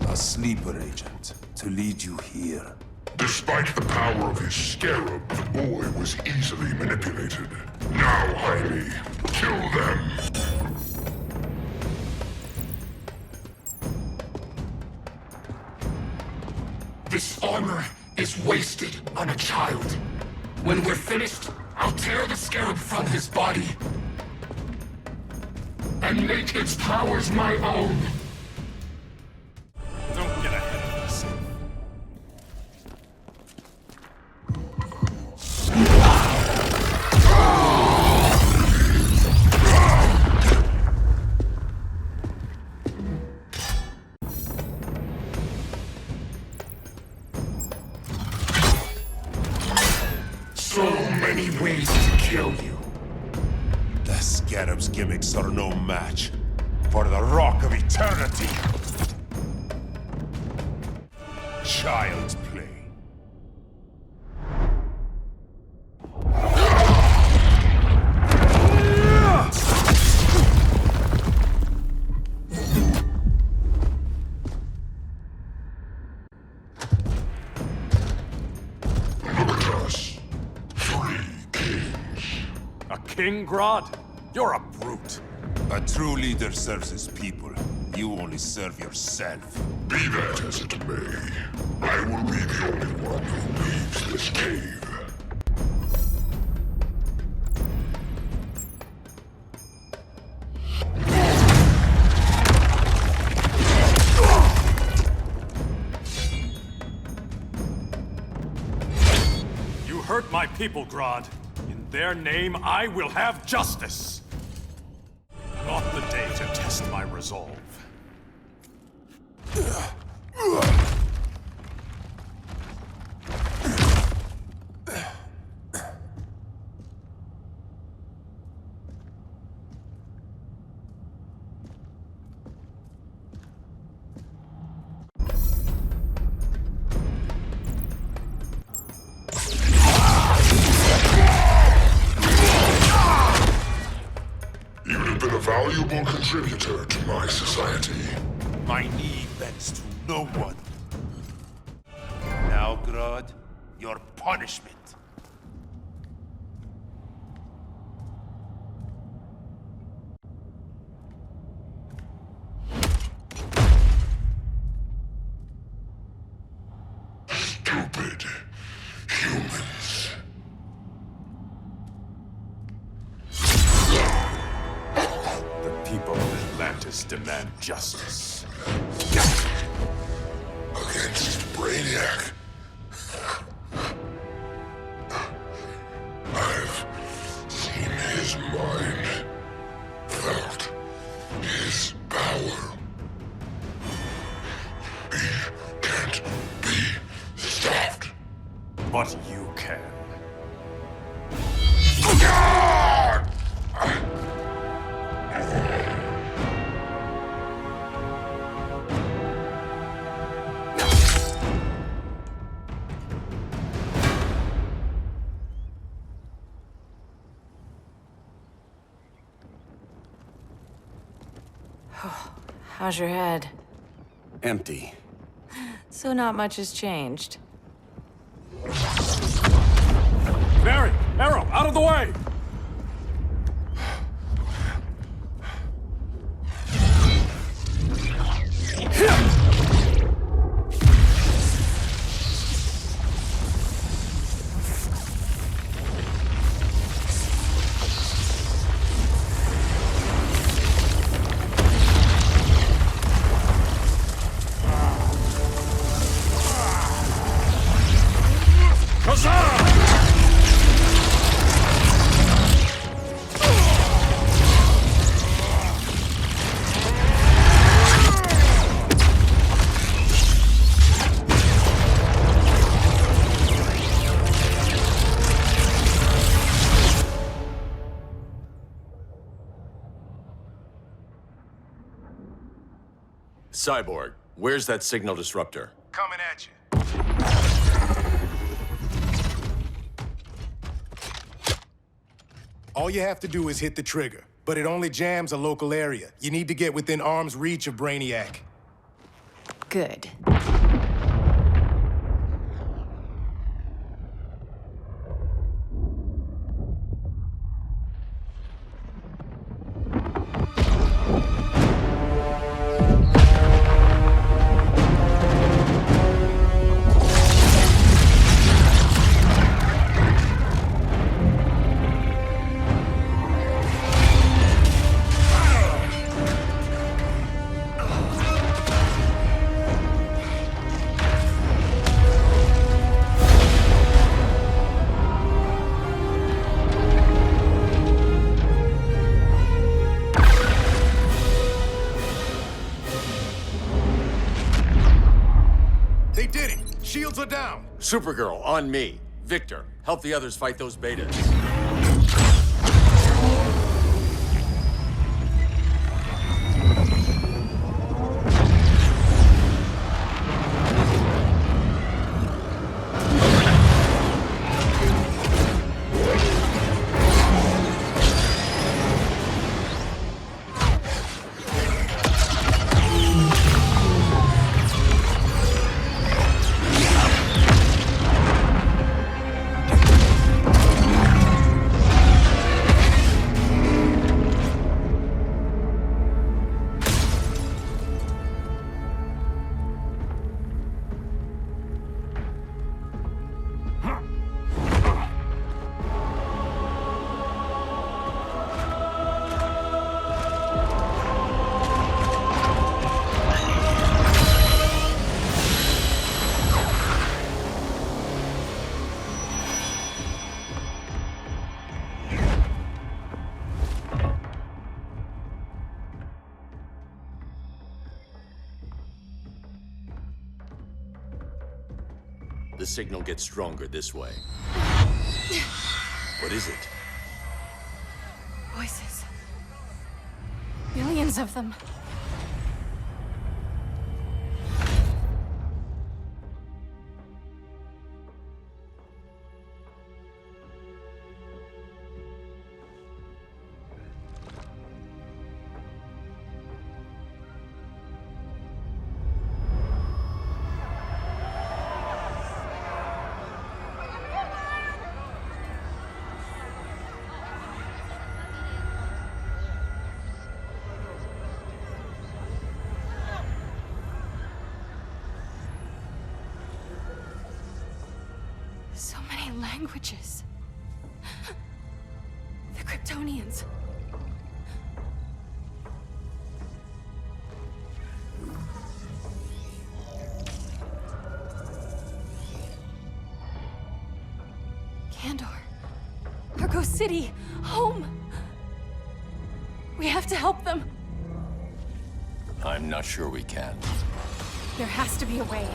A sleeper agent to lead you here. Despite the power of his scarab, the boy was easily manipulated. Now, Jaime, kill them! This armor is wasted on a child. When we're finished, I'll tear the scarab from his body and make its powers my own. Don't get ahead of yourself. So many ways to kill you. The Scarab's gimmicks are no match for the Rock of Eternity. Child's play. King Grodd? You're a brute. A true leader serves his people. You only serve yourself. Be that as it may, I will be the only one who leaves this cave. You hurt my people, Grodd. In their name, I will have justice. Not the day to test my resolve. Valuable contributor to my society. My knee bends to no one. Now, Grodd, your punishment. Stupid humans. People of Atlantis demand justice. Against Brainiac. I've seen his mind, felt his power. He can't be stopped. But you can. How's your head? Empty. So not much has changed. Barry! Arrow! Out of the way! Cyborg, where's that signal disruptor? Coming at you. All you have to do is hit the trigger, but it only jams a local area. You need to get within arm's reach of Brainiac. Good. They did it! Shields are down! Supergirl, on me. Victor, help the others fight those betas. The signal gets stronger this way. What is it? Voices. Millions of them. So many languages. The Kryptonians. Kandor. Argo City. Home. We have to help them. I'm not sure we can. There has to be a way.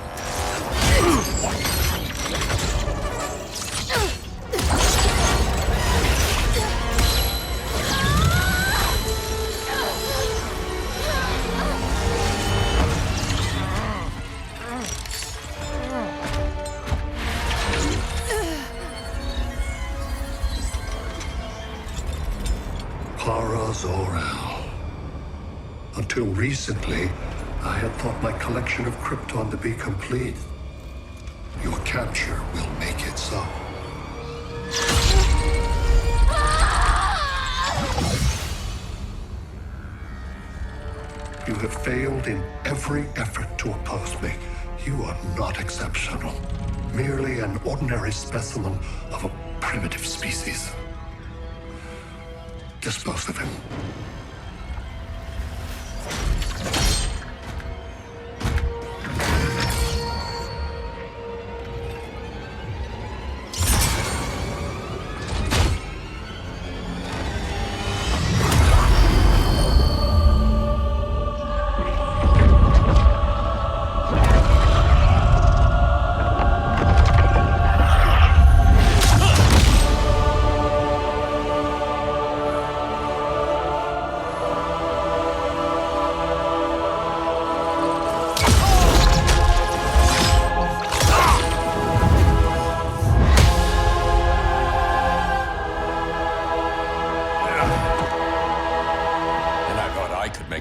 Para Zor-El. Until recently, I had thought my collection of Krypton to be complete. Your capture will make it so. You have failed in every effort to oppose me. You are not exceptional. Merely an ordinary specimen of a primitive species. Dispose of him.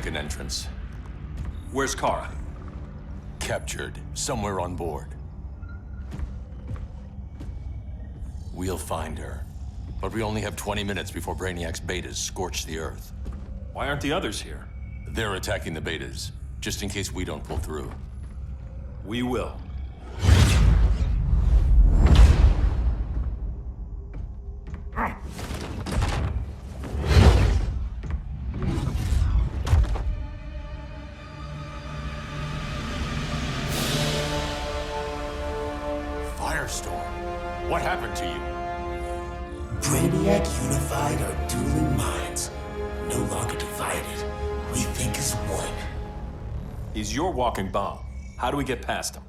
make an entrance. Where's Kara? Captured, somewhere on board. We'll find her. But we only have 20 minutes before Brainiac's betas scorch the Earth. Why aren't the others here? They're attacking the betas, just in case we don't pull through. We will. Firestorm, what happened to you? Brainiac unified our dueling minds. No longer divided. We think as one. He's your walking bomb. How do we get past him?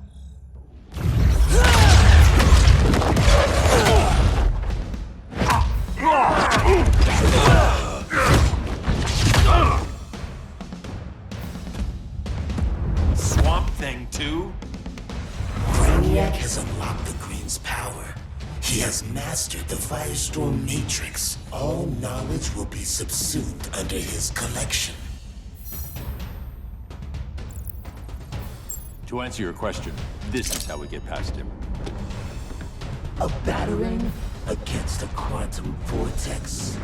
Swamp Thing 2? Brainiac has unlocked the Green's power. He has mastered the Firestorm Matrix. All knowledge will be subsumed under his collection. To answer your question, this is how we get past him. A battering against a quantum vortex.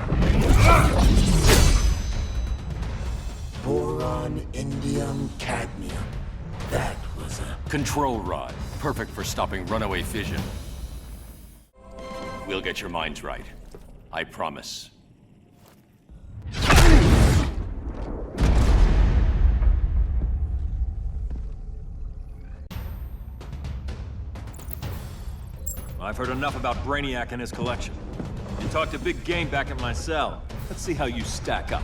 Boron, indium, cadmium. That was a... Control rod, perfect for stopping runaway fission. We'll get your minds right. I promise. I've heard enough about Brainiac and his collection. You talked a big game back at my cell. Let's see how you stack up.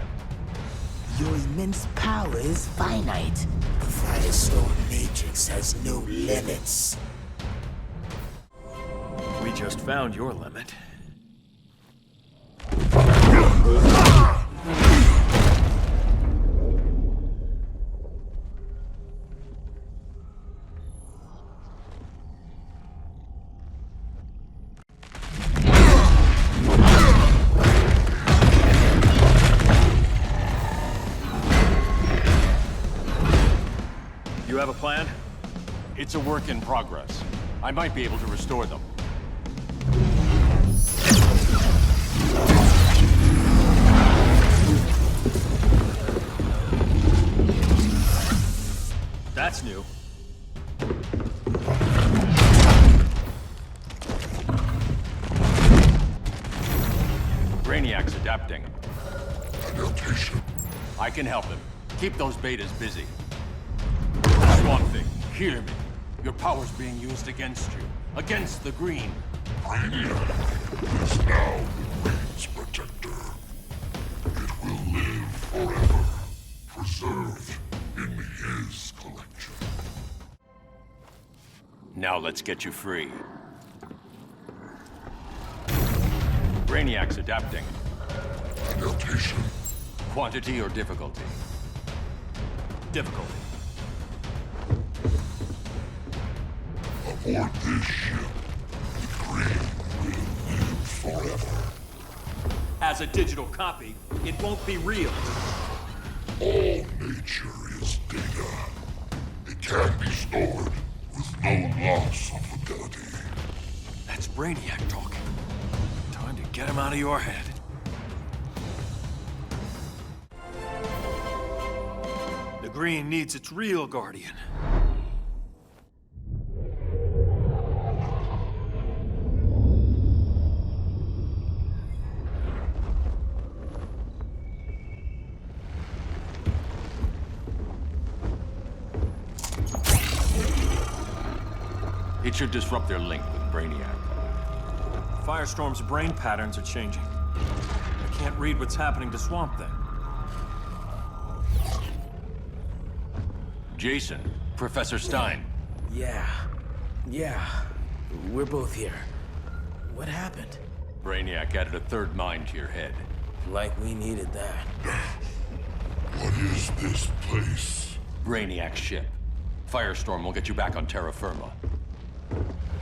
Your immense power is finite. The Firestorm Matrix has no limits. We just found your limit. You have a plan? It's a work in progress. I might be able to restore them. That's new. Brainiac's adapting. Adaptation. I can help him. Keep those betas busy. Swamp Thing, hear me. Your power's being used against you. Against the Green. Brainiac is now the Green's protector. It will live forever, preserved in his collection. Now let's get you free. Brainiac's adapting. Adaptation. Quantity or difficulty? Difficulty. Aboard this ship, the Green will live forever. As a digital copy, it won't be real. All nature is data. It can be stored with no loss of fidelity. That's Brainiac talking. Time to get him out of your head. The Green needs its real guardian. It should disrupt their link with Brainiac. Firestorm's brain patterns are changing. I can't read what's happening to Swamp Thing. Jason, Professor Stein. Yeah. We're both here. What happened? Brainiac added a third mind to your head. Like we needed that. What is this place? Brainiac's ship. Firestorm will get you back on terra firma.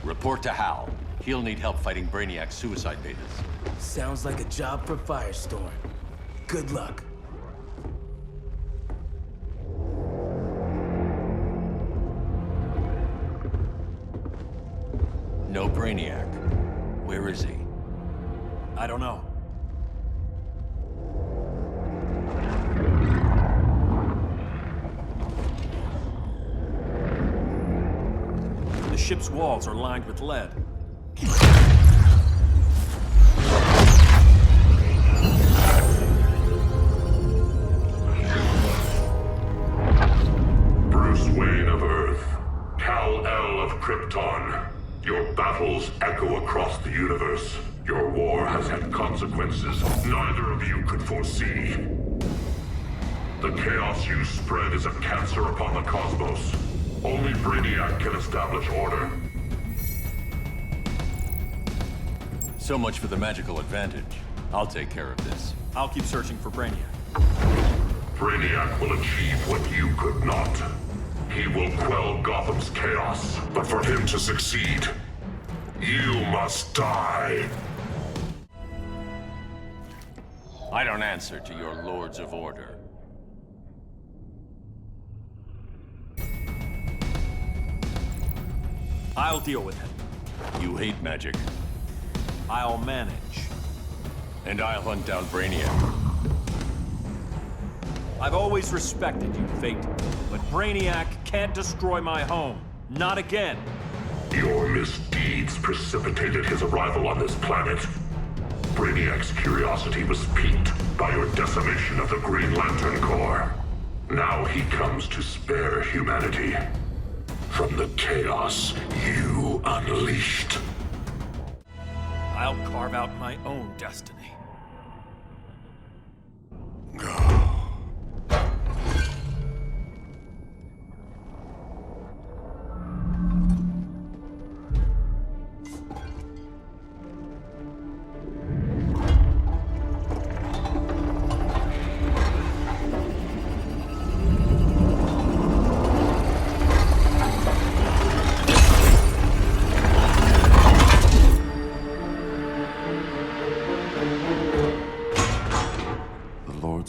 Report to Hal. He'll need help fighting Brainiac's suicide betas. Sounds like a job for Firestorm. Good luck. no Brainiac. Where is he? I don't know. The ship's walls are lined with lead. Bruce Wayne of Earth, Kal-El of Krypton. Your battles echo across the universe. Your war has had consequences neither of you could foresee. The chaos you spread is a cancer upon the cosmos. Only Brainiac can establish order. So much for the magical advantage. I'll take care of this. I'll keep searching for Brainiac. Brainiac will achieve what you could not. He will quell Gotham's chaos, but for him to succeed, you must die. I don't answer to your Lords of Order. I'll deal with him. You hate magic. I'll manage. And I'll hunt down Brainiac. I've always respected you, Fate, but Brainiac can't destroy my home. Not again. Your misdeeds precipitated his arrival on this planet. Brainiac's curiosity was piqued by your decimation of the Green Lantern Corps. Now he comes to spare humanity from the chaos you unleashed. I'll carve out my own destiny.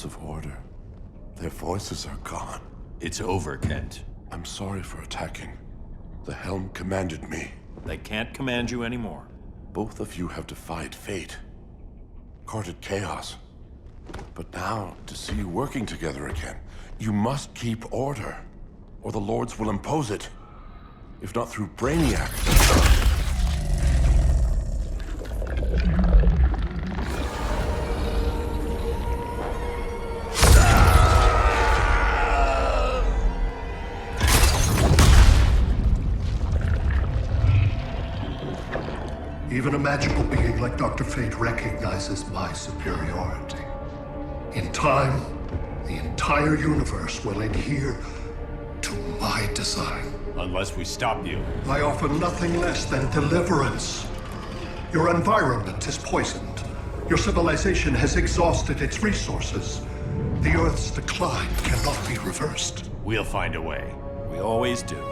Of order. Their voices are gone. It's over, Kent. I'm sorry for attacking. The Helm commanded me. They can't command you anymore. Both of you have defied fate, courted chaos. But now, to see you working together again, you must keep order, or the Lords will impose it. If not through Brainiac. Even a magical being like Dr. Fate recognizes my superiority. In time, the entire universe will adhere to my design. Unless we stop you. I offer nothing less than deliverance. Your environment is poisoned. Your civilization has exhausted its resources. The Earth's decline cannot be reversed. We'll find a way. We always do.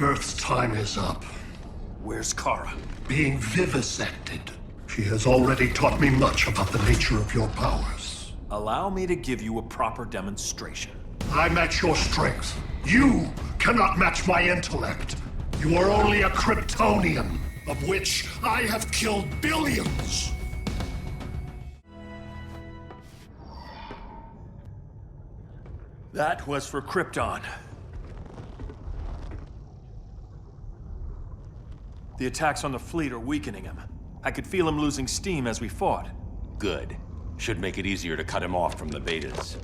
Earth's time is up. Where's Kara? Being vivisected. She has already taught me much about the nature of your powers. Allow me to give you a proper demonstration. I match your strength. You cannot match my intellect. You are only a Kryptonian, of which I have killed billions. That was for Krypton. The attacks on the fleet are weakening him. I could feel him losing steam as we fought. Good. Should make it easier to cut him off from the betas.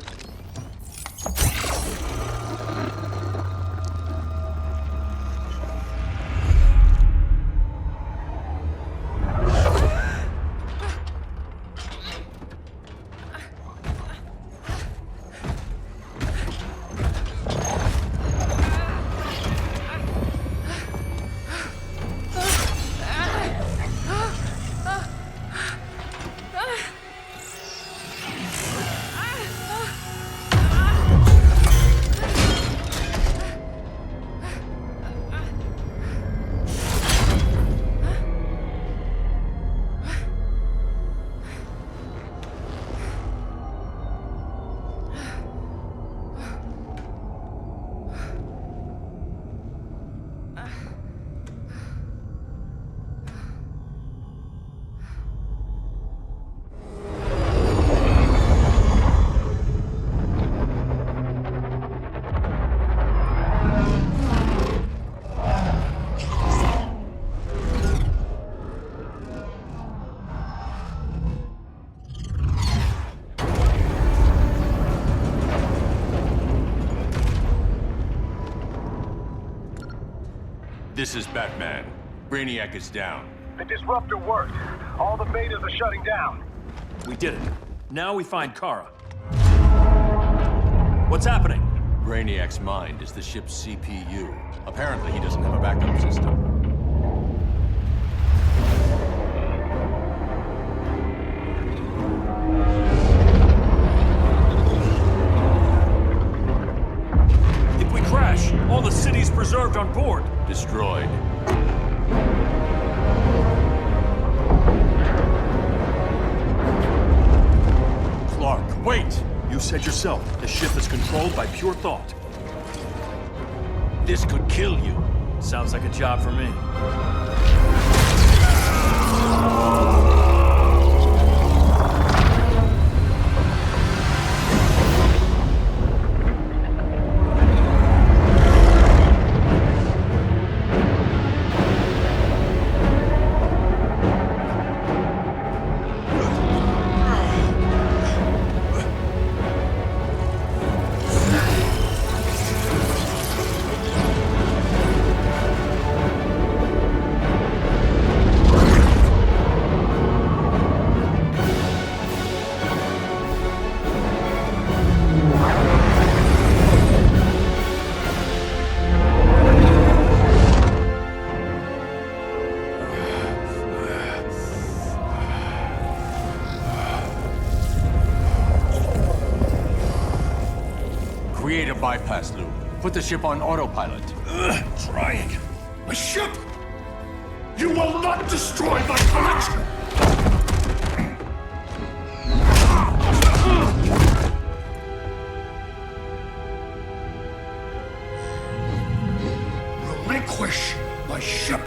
This is Batman. Brainiac is down. The disruptor worked. All the betas are shutting down. We did it. Now we find Kara. What's happening? Brainiac's mind is the ship's CPU. Apparently, he doesn't have a backup system. If we crash, all the city's preserved on board. Destroyed. Clark, wait! You said yourself, the ship is controlled by pure thought. This could kill you. Sounds like a job for me. Create a bypass loop. Put the ship on autopilot. Trying. My ship! You will not destroy my collection! Relinquish my ship!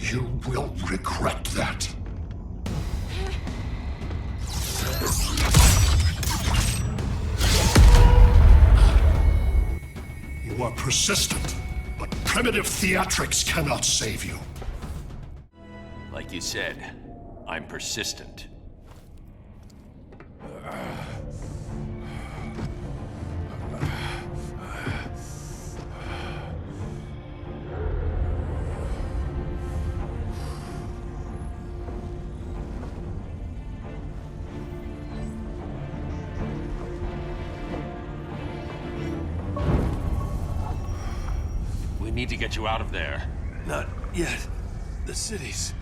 You will regret that. You are persistent, but primitive theatrics cannot save you. Like you said, I'm persistent. We need to get you out of there. Not yet. The city's...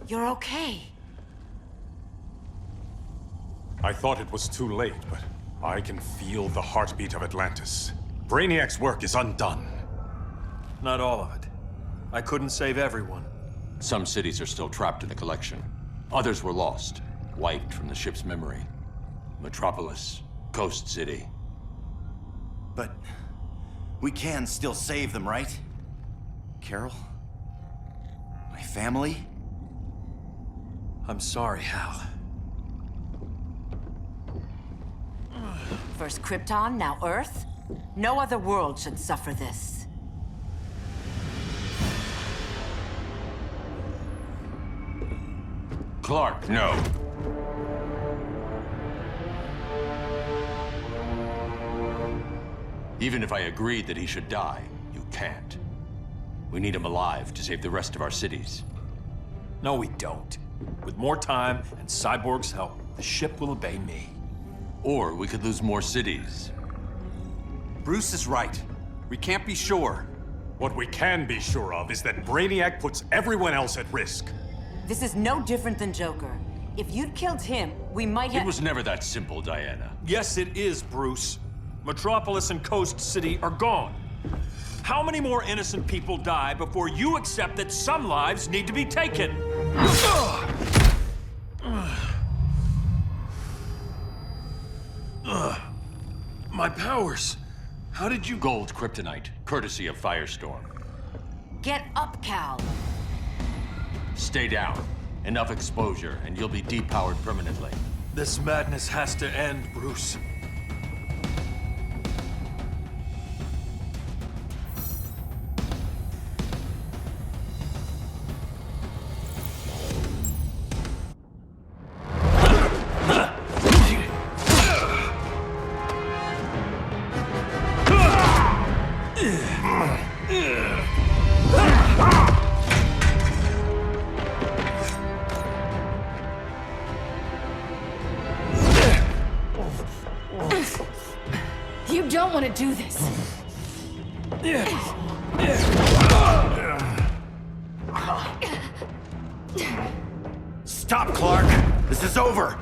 You're okay. I thought it was too late, but I can feel the heartbeat of Atlantis. Brainiac's work is undone. Not all of it. I couldn't save everyone. Some cities are still trapped in the collection. Others were lost, wiped from the ship's memory. Metropolis, Coast City. But we can still save them, right? Carol? My family? I'm sorry, Hal. First Krypton, now Earth? No other world should suffer this. Clark, no. Even if I agreed that he should die, you can't. We need him alive to save the rest of our cities. No, we don't. With more time and Cyborg's help, the ship will obey me. Or we could lose more cities. Bruce is right. We can't be sure. What we can be sure of is that Brainiac puts everyone else at risk. This is no different than Joker. If you'd killed him, we might have— It was never that simple, Diana. Yes, it is, Bruce. Metropolis and Coast City are gone. How many more innocent people die before you accept that some lives need to be taken? My powers. How did you— Gold kryptonite, courtesy of Firestorm. Get up, Cal. Stay down. Enough exposure, and you'll be depowered permanently. This madness has to end, Bruce. You don't want to do this. Stop, Clark! This is over!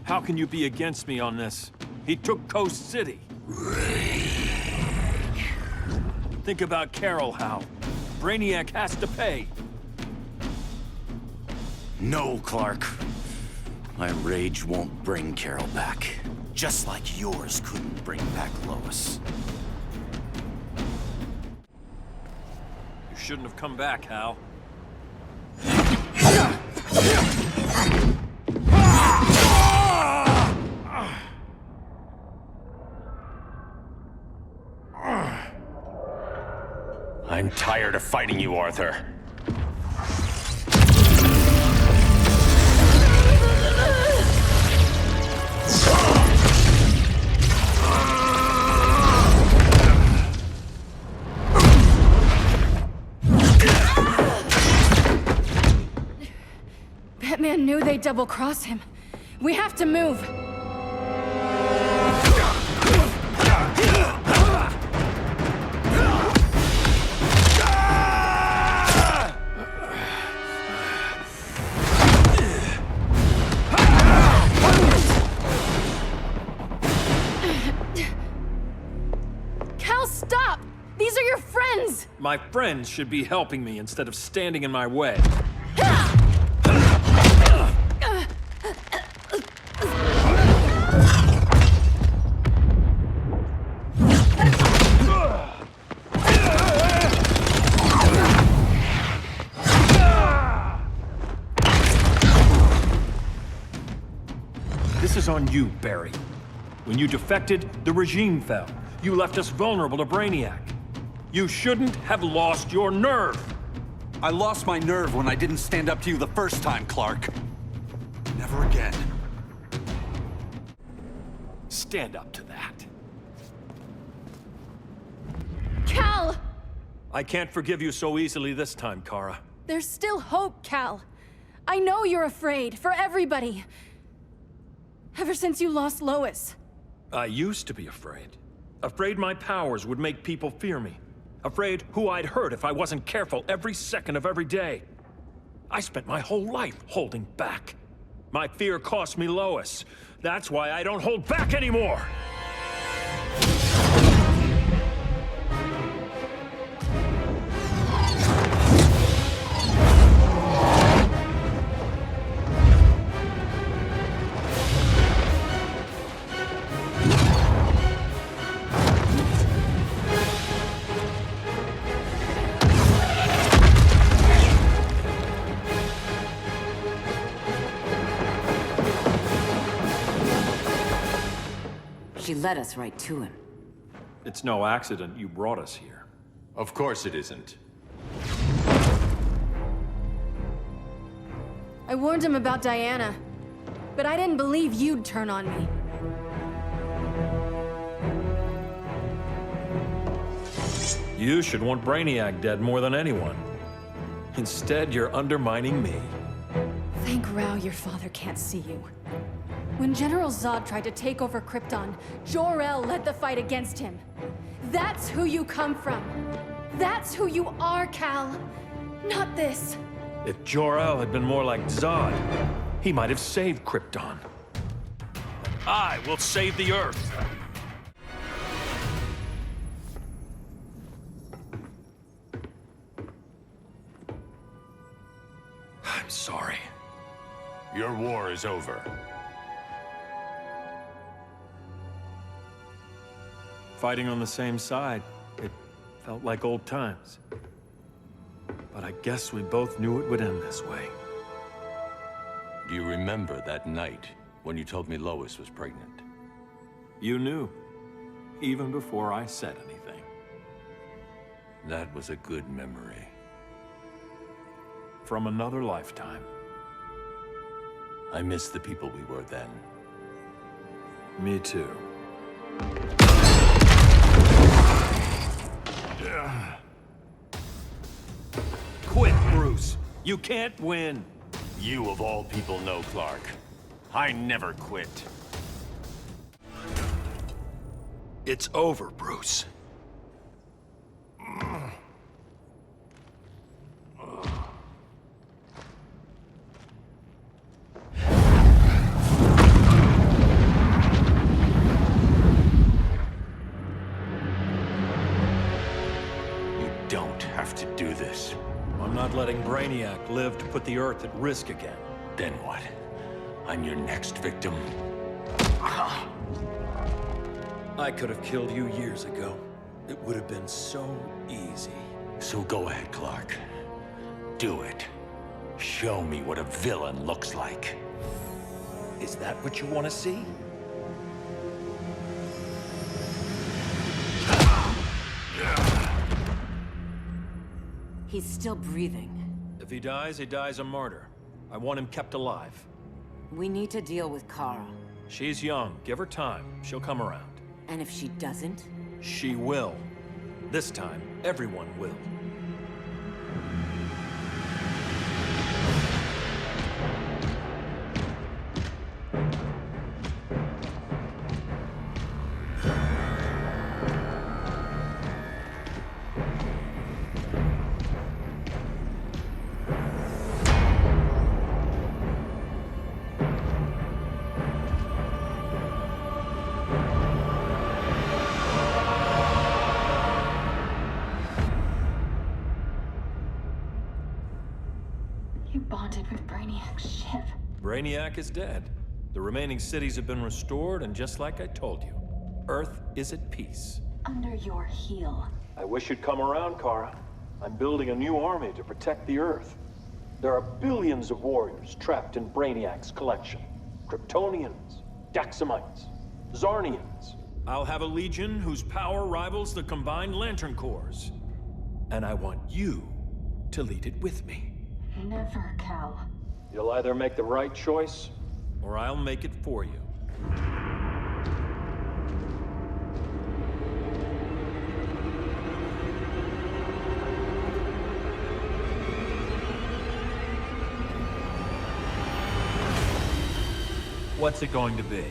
How can you be against me on this? He took Coast City. Think about Carol, Hal. Brainiac has to pay. No, Clark. My rage won't bring Carol back. Just like yours couldn't bring back Lois. You shouldn't have come back, Hal. I'm tired of fighting you, Arthur. Batman knew they'd double-cross him. We have to move. Cal, stop! These are your friends! My friends should be helping me instead of standing in my way. This is on you, Barry. When you defected, the regime fell. You left us vulnerable to Brainiac. You shouldn't have lost your nerve. I lost my nerve when I didn't stand up to you the first time, Clark. Never again. Stand up to that. I can't forgive you so easily this time, Kara. There's still hope, Cal. I know you're afraid, for everybody. Ever since you lost Lois. I used to be afraid. Afraid my powers would make people fear me. Afraid who I'd hurt if I wasn't careful every second of every day. I spent my whole life holding back. My fear cost me Lois. That's why I don't hold back anymore! She led us right to him. It's no accident you brought us here. Of course it isn't. I warned him about Diana, but I didn't believe you'd turn on me. You should want Brainiac dead more than anyone. Instead, you're undermining me. Thank Rao your father can't see you. When General Zod tried to take over Krypton, Jor-El led the fight against him. That's who you come from. That's who you are, Cal. Not this. If Jor-El had been more like Zod, he might have saved Krypton. I will save the Earth. I'm sorry. Your war is over. Fighting on the same side, it felt like old times. But I guess we both knew it would end this way. Do you remember that night when you told me Lois was pregnant? You knew, even before I said anything. That was a good memory. From another lifetime. I miss the people we were then. Me too. Quit, Bruce. You can't win. You of all people know, Clark. I never quit. It's over, Bruce. Have to do this. I'm not letting Brainiac live to put the Earth at risk again. Then what? I'm your next victim. I could have killed you years ago. It would have been so easy. So go ahead, Clark. Do it. Show me what a villain looks like. Is that what you want to see? He's still breathing. If he dies a martyr. I want him kept alive. We need to deal with Kara. She's young. Give her time. She'll come around. And if she doesn't? She will. This time, everyone will. Brainiac is dead. The remaining cities have been restored, and just like I told you, Earth is at peace. Under your heel. I wish you'd come around, Kara. I'm building a new army to protect the Earth. There are billions of warriors trapped in Brainiac's collection. Kryptonians, Daxamites, Zarnians. I'll have a legion whose power rivals the combined Lantern Corps. And I want you to lead it with me. Never, Cal. You'll either make the right choice, or I'll make it for you. What's it going to be?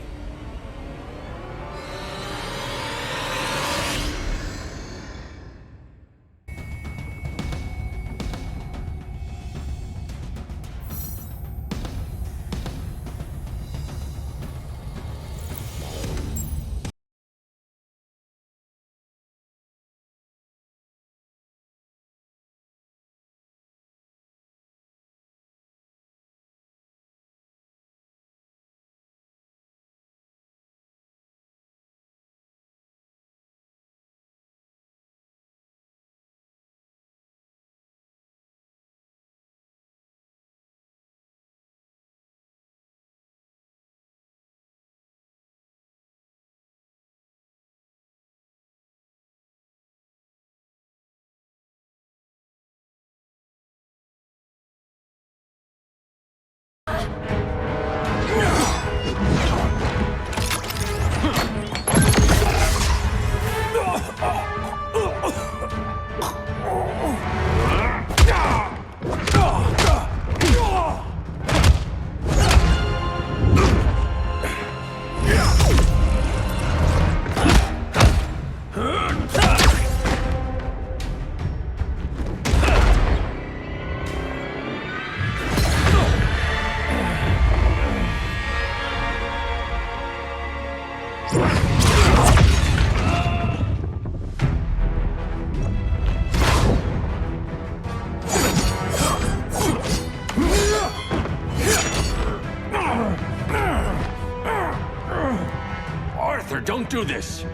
Arthur, don't do this!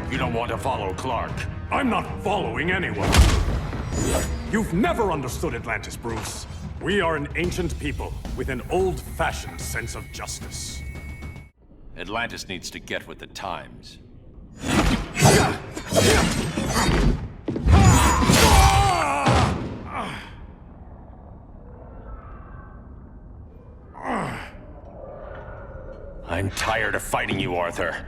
You don't want to follow Clark. I'm not following anyone. You've never understood Atlantis, Bruce. We are an ancient people with an old-fashioned sense of justice. Atlantis needs to get with the times. I'm tired of fighting you, Arthur.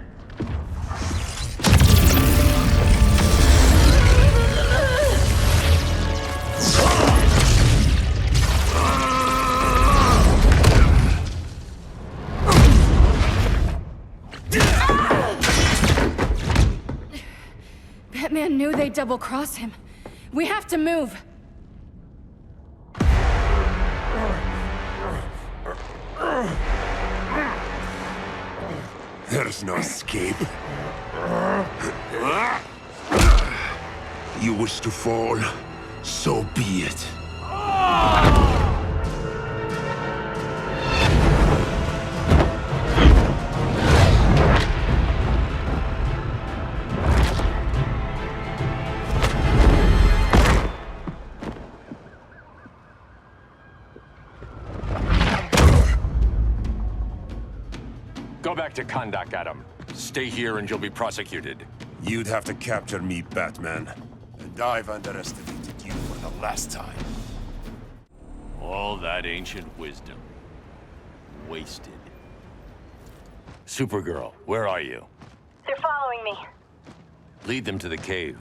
Batman knew they'd double-cross him. We have to move. There's no escape. You wish to fall, so be it. Go back to Kondak, Adam. Stay here and you'll be prosecuted. You'd have to capture me, Batman. And I've underestimated you for the last time. All that ancient wisdom. Wasted. Supergirl, where are you? They're following me. Lead them to the cave.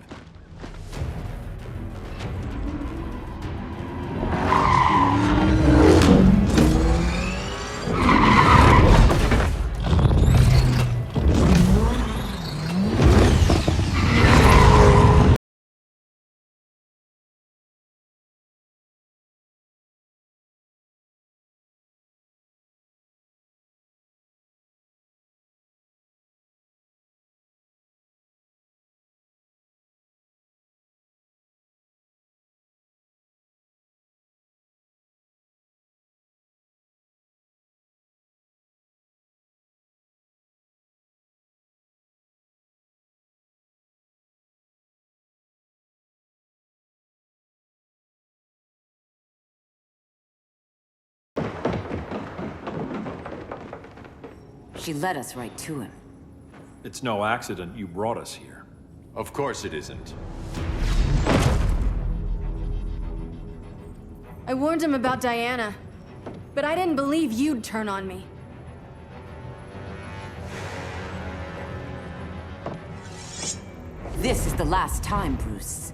She led us right to him. It's no accident you brought us here. Of course it isn't. I warned him about Diana, but I didn't believe you'd turn on me. This is the last time, Bruce.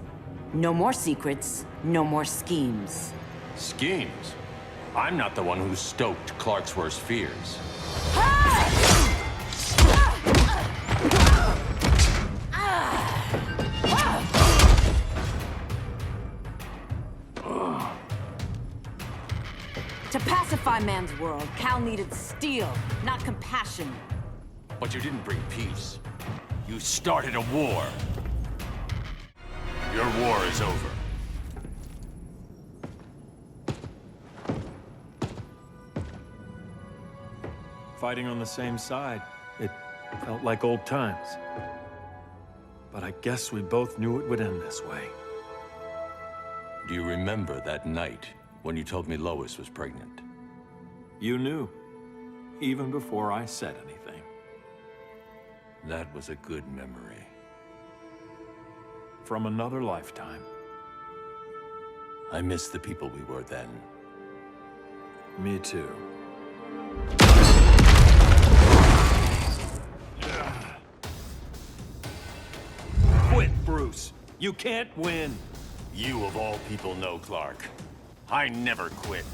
No more secrets, no more schemes. Schemes? I'm not the one who stoked Clark's worst fears. To pacify man's world, Cal needed steel, not compassion. But you didn't bring peace. You started a war. Your war is over. Fighting on the same side, it felt like old times. But I guess we both knew it would end this way. Do you remember that night when you told me Lois was pregnant? You knew, even before I said anything. That was a good memory. From another lifetime. I miss the people we were then. Me too. Quit, Bruce. You can't win. You of all people know, Clark. I never quit.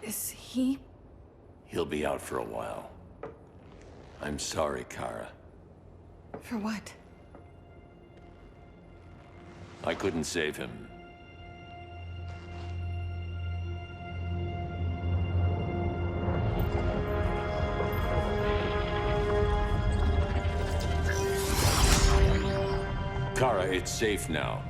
Is he? He'll be out for a while. I'm sorry, Kara. For what? I couldn't save him. Kara, it's safe now.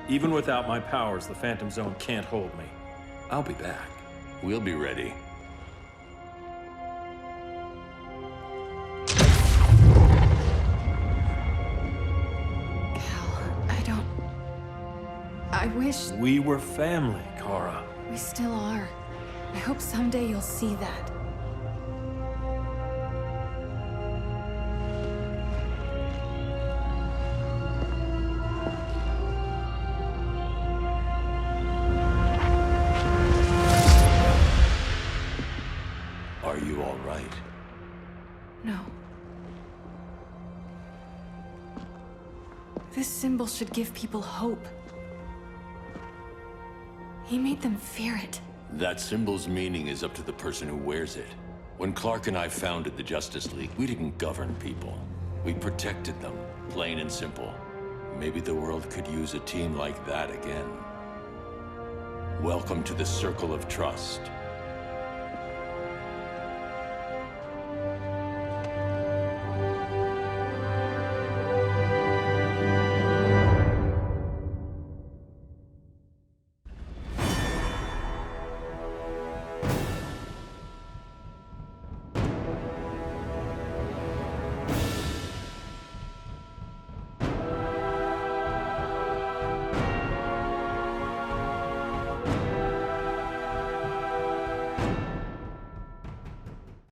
Even without my powers, the Phantom Zone can't hold me. I'll be back. We'll be ready. I wish... We were family, Kara. We still are. I hope someday you'll see that. Are you all right? No. This symbol should give people hope. He made them fear it. That symbol's meaning is up to the person who wears it. When Clark and I founded the Justice League, we didn't govern people. We protected them, plain and simple. Maybe the world could use a team like that again. Welcome to the Circle of Trust.